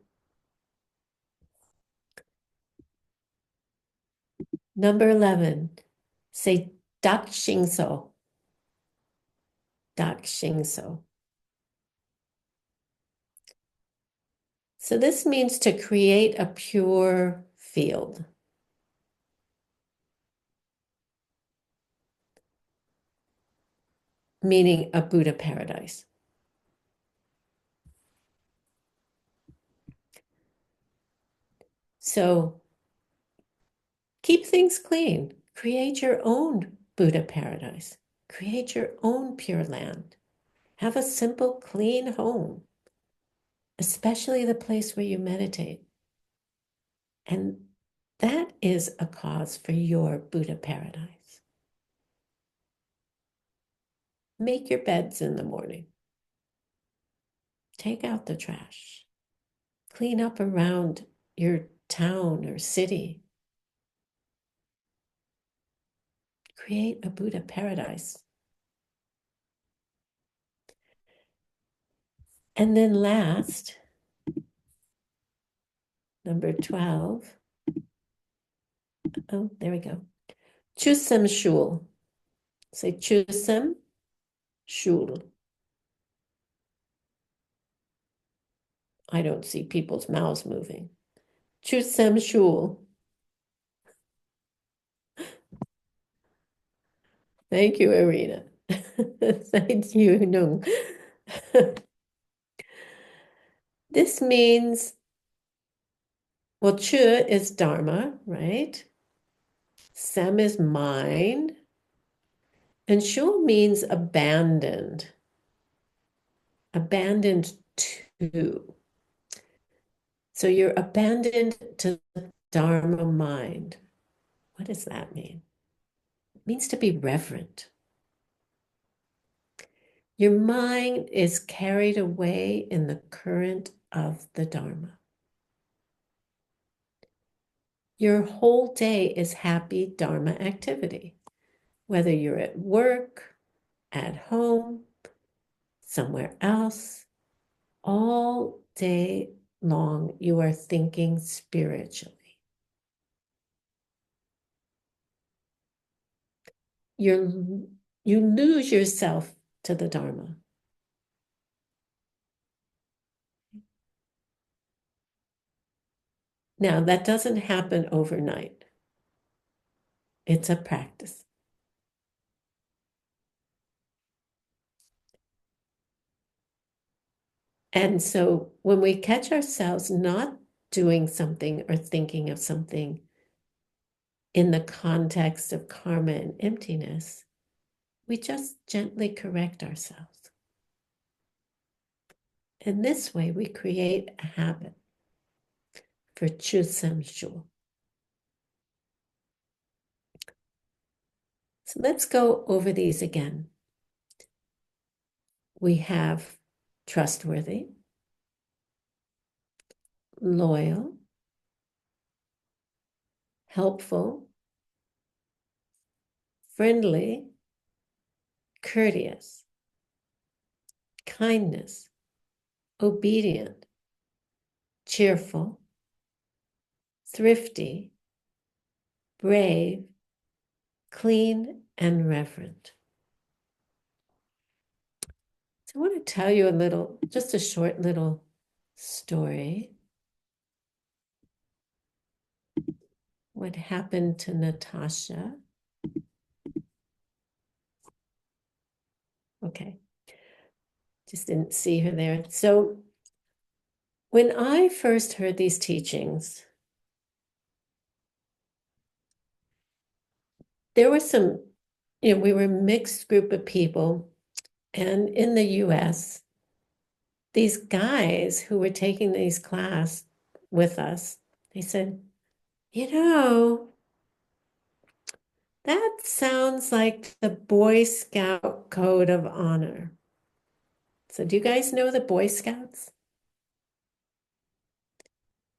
Number 11, say dak shingso. Dak shingso. So this means to create a pure field. Meaning a Buddha paradise. So keep things clean. Create your own Buddha paradise. Create your own pure land. Have a simple, clean home, especially the place where you meditate. And that is a cause for your Buddha paradise. Make your beds in the morning. Take out the trash. Clean up around your town or city. Create a Buddha paradise. And then last, number 12. Oh, there we go. Chusem shul. Say chusem shul. I don't see people's mouths moving. Chusem shul. Thank you, Irina. Thank you, Nung. This means, well, chu is dharma, right? Sem is mind. And shul means abandoned. Abandoned to. So you're abandoned to the dharma mind. What does that mean? It means to be reverent. Your mind is carried away in the current of the dharma. Your whole day is happy dharma activity, whether you're at work, at home, somewhere else. All day long, you are thinking spiritually. You lose yourself to the Dharma. Now, that doesn't happen overnight. It's a practice. And so when we catch ourselves not doing something or thinking of something in the context of karma and emptiness, we just gently correct ourselves. In this way, we create a habit for Chusem Shu. So let's go over these again. We have trustworthy, loyal, helpful, friendly, courteous, kindness, obedient, cheerful, thrifty, brave, clean, and reverent. So I want to tell you just a short little story. What happened to Natasha? Okay, just didn't see her there. So when I first heard these teachings, there were some, we were a mixed group of people. And in the US, these guys who were taking these class with us, they said, that sounds like the Boy Scout Code of Honor. So do you guys know the Boy Scouts?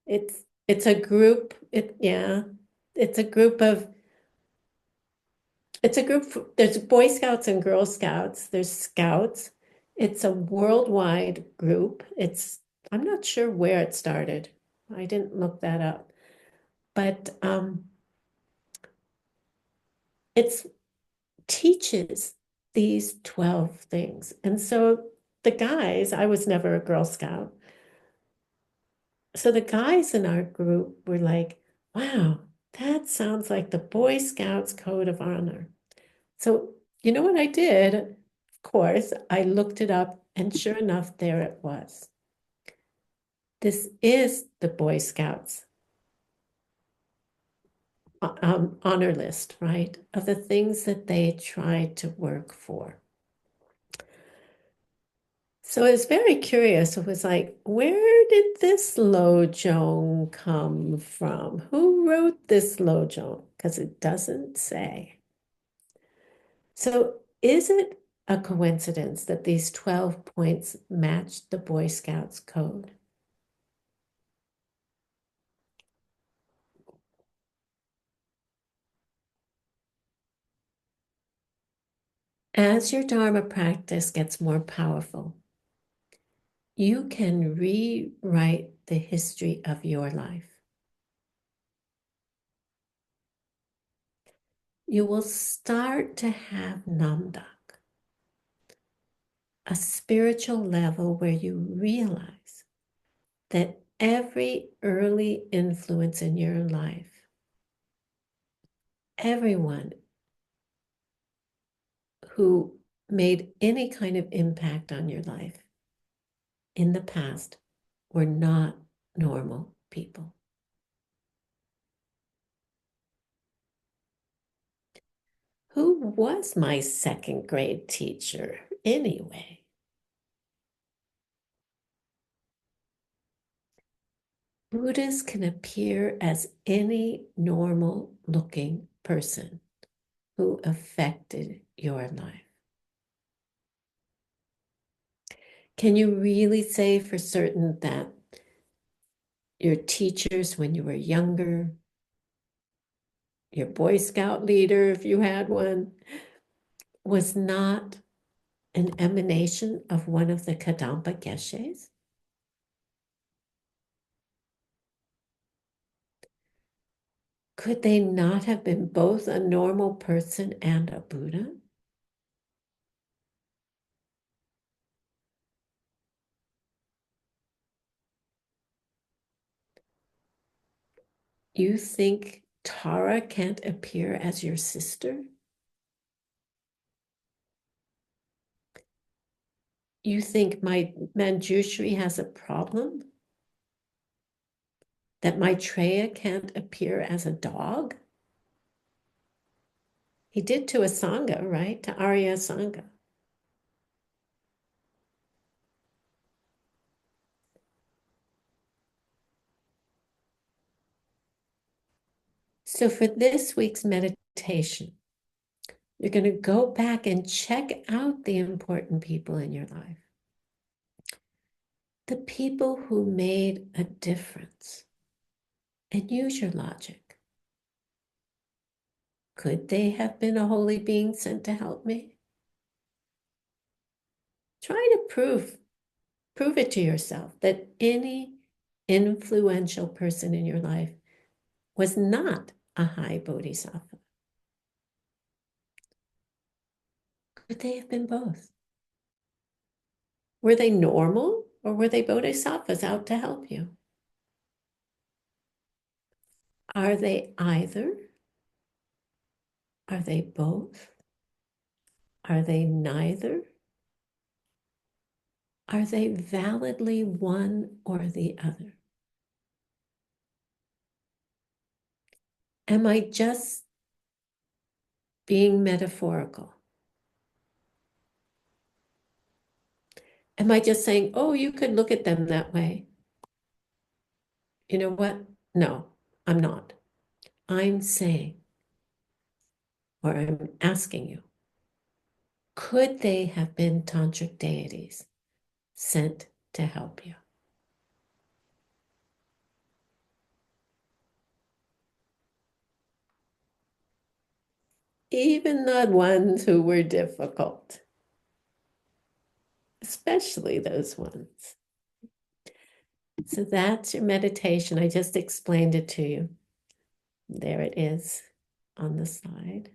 It's a group, it's a group, there's Boy Scouts and Girl Scouts, there's Scouts. It's a worldwide group. I'm not sure where it started. I didn't look that up. But it teaches these 12 things. And so the guys, I was never a Girl Scout. So the guys in our group were like, wow, that sounds like the Boy Scouts Code of Honor. So you know what I did? Of course, I looked it up, and sure enough, there it was. This is the Boy Scouts honor list, right? Of the things that they try to work for. So it's very curious. It was like, where did this lojong come from? Who wrote this lojong? Because it doesn't say. So is it a coincidence that these 12 points match the Boy Scouts code? As your Dharma practice gets more powerful, you can rewrite the history of your life. You will start to have namdak, a spiritual level where you realize that every early influence in your life, everyone who made any kind of impact on your life in the past were not normal people. Who was my second grade teacher anyway? Buddhists can appear as any normal looking person who affected your life. Can you really say for certain that your teachers when you were younger, your Boy Scout leader, if you had one, was not an emanation of one of the Kadampa Geshes? Could they not have been both a normal person and a Buddha? You think Tara can't appear as your sister? You think my Manjushri has a problem? That Maitreya can't appear as a dog? He did to a Sangha, right? To Arya Sangha. So for this week's meditation, you're going to go back and check out the important people in your life. The people who made a difference. And use your logic. Could they have been a holy being sent to help me? Try to prove it to yourself that any influential person in your life was not a high bodhisattva. Could they have been both? Were they normal or were they bodhisattvas out to help you? Are they either? Are they both? Are they neither? Are they validly one or the other? Am I just being metaphorical? Am I just saying, oh, you could look at them that way? You know what? No, I'm not. I'm saying, or I'm asking you, could they have been tantric deities sent to help you? Even the ones who were difficult, especially those ones. So that's your meditation. I just explained it to you. There it is on the slide.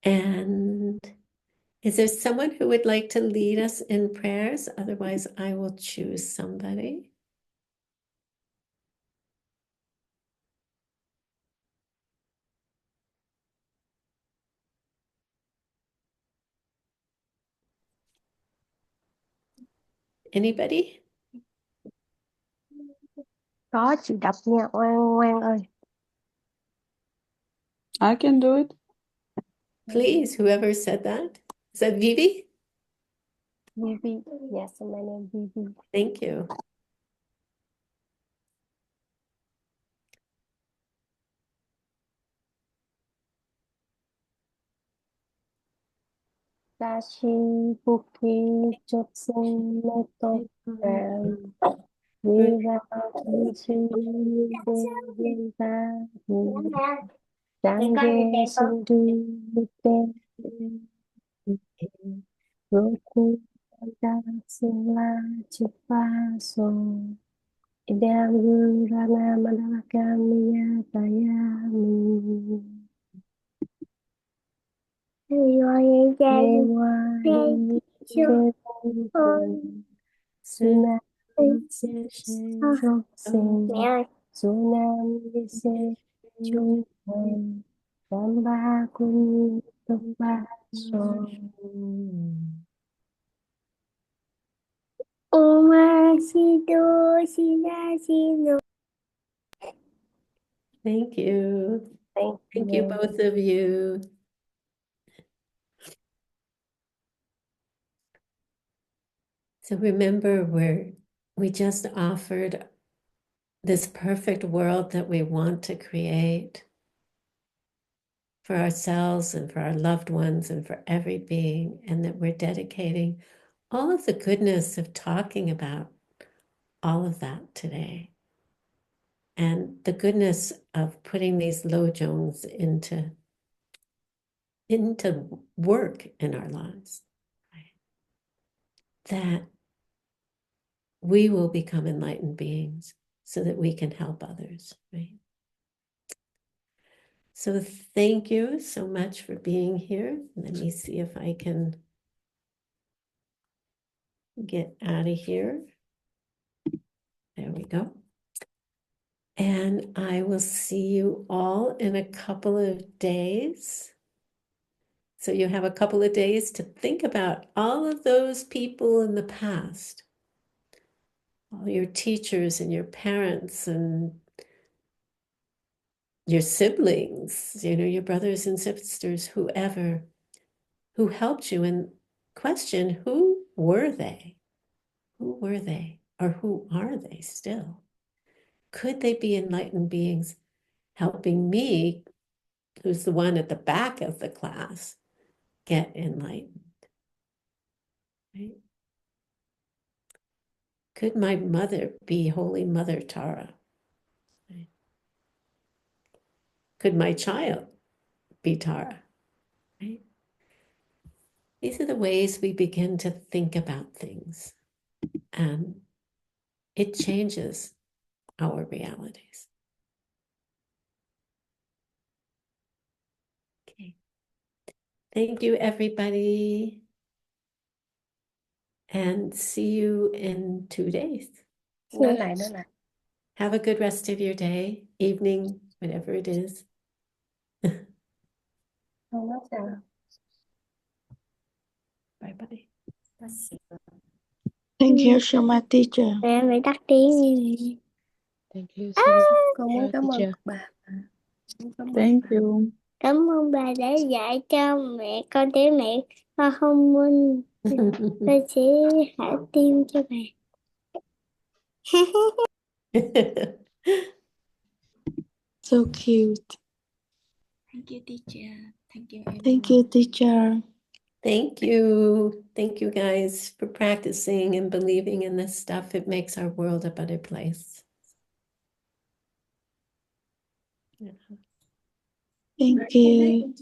And is there someone who would like to lead us in prayers? Otherwise, I will choose somebody. Anybody? Có chị đọc nha Oan Oan ơi. I can do it. Please, whoever said that. Is that Vivi? Vivi. Yes, my name is Vivi. Thank you. Sashi Buki Chotsin Meto Vira Kichi Deventa Dange Sindu Mute Roku Sila Chipa So Idam Rana Madalakamiya Tayami Sunam Samba Kuni Tumbaso Thank you. Thank you, both of you. So remember, we just offered this perfect world that we want to create for ourselves and for our loved ones and for every being, and that we're dedicating all of the goodness of talking about all of that today. and the goodness of putting these lojongs into work in our lives, right? That we will become enlightened beings so that we can help others, right? So thank you so much for being here. Let me see if I can get out of here. There we go. And I will see you all in a couple of days. So you have a couple of days to think about all of those people in the past, all your teachers and your parents and your siblings, your brothers and sisters, whoever, who helped you, and question, who were they? Who were they? Or who are they still? Could they be enlightened beings helping me, who's the one at the back of the class, get enlightened? Right? Could my mother be Holy Mother Tara? Right? Could my child be Tara? Right? These are the ways we begin to think about things, and it changes our realities. Okay. Thank you, everybody. And see you in 2 days. Nói lại nữa nè. Have a good rest of your day, evening, whatever it is. Không nói sao. Bye bye. Thank you so much, teacher. Mẹ phải tắt tiếng đi. Thank you so much, Con muốn cảm ơn teacher. bà. Muốn cảm ơn Thank bà. you. Cảm ơn bà đã dạy cho mẹ con tiếng mẹ con thông minh. Tôi sẽ thả tim cho bà. So cute. Thank you, teacher. Thank you, everyone. Thank you, teacher. Thank you. Thank you guys for practicing and believing in this stuff. It makes our world a better place. Thank you.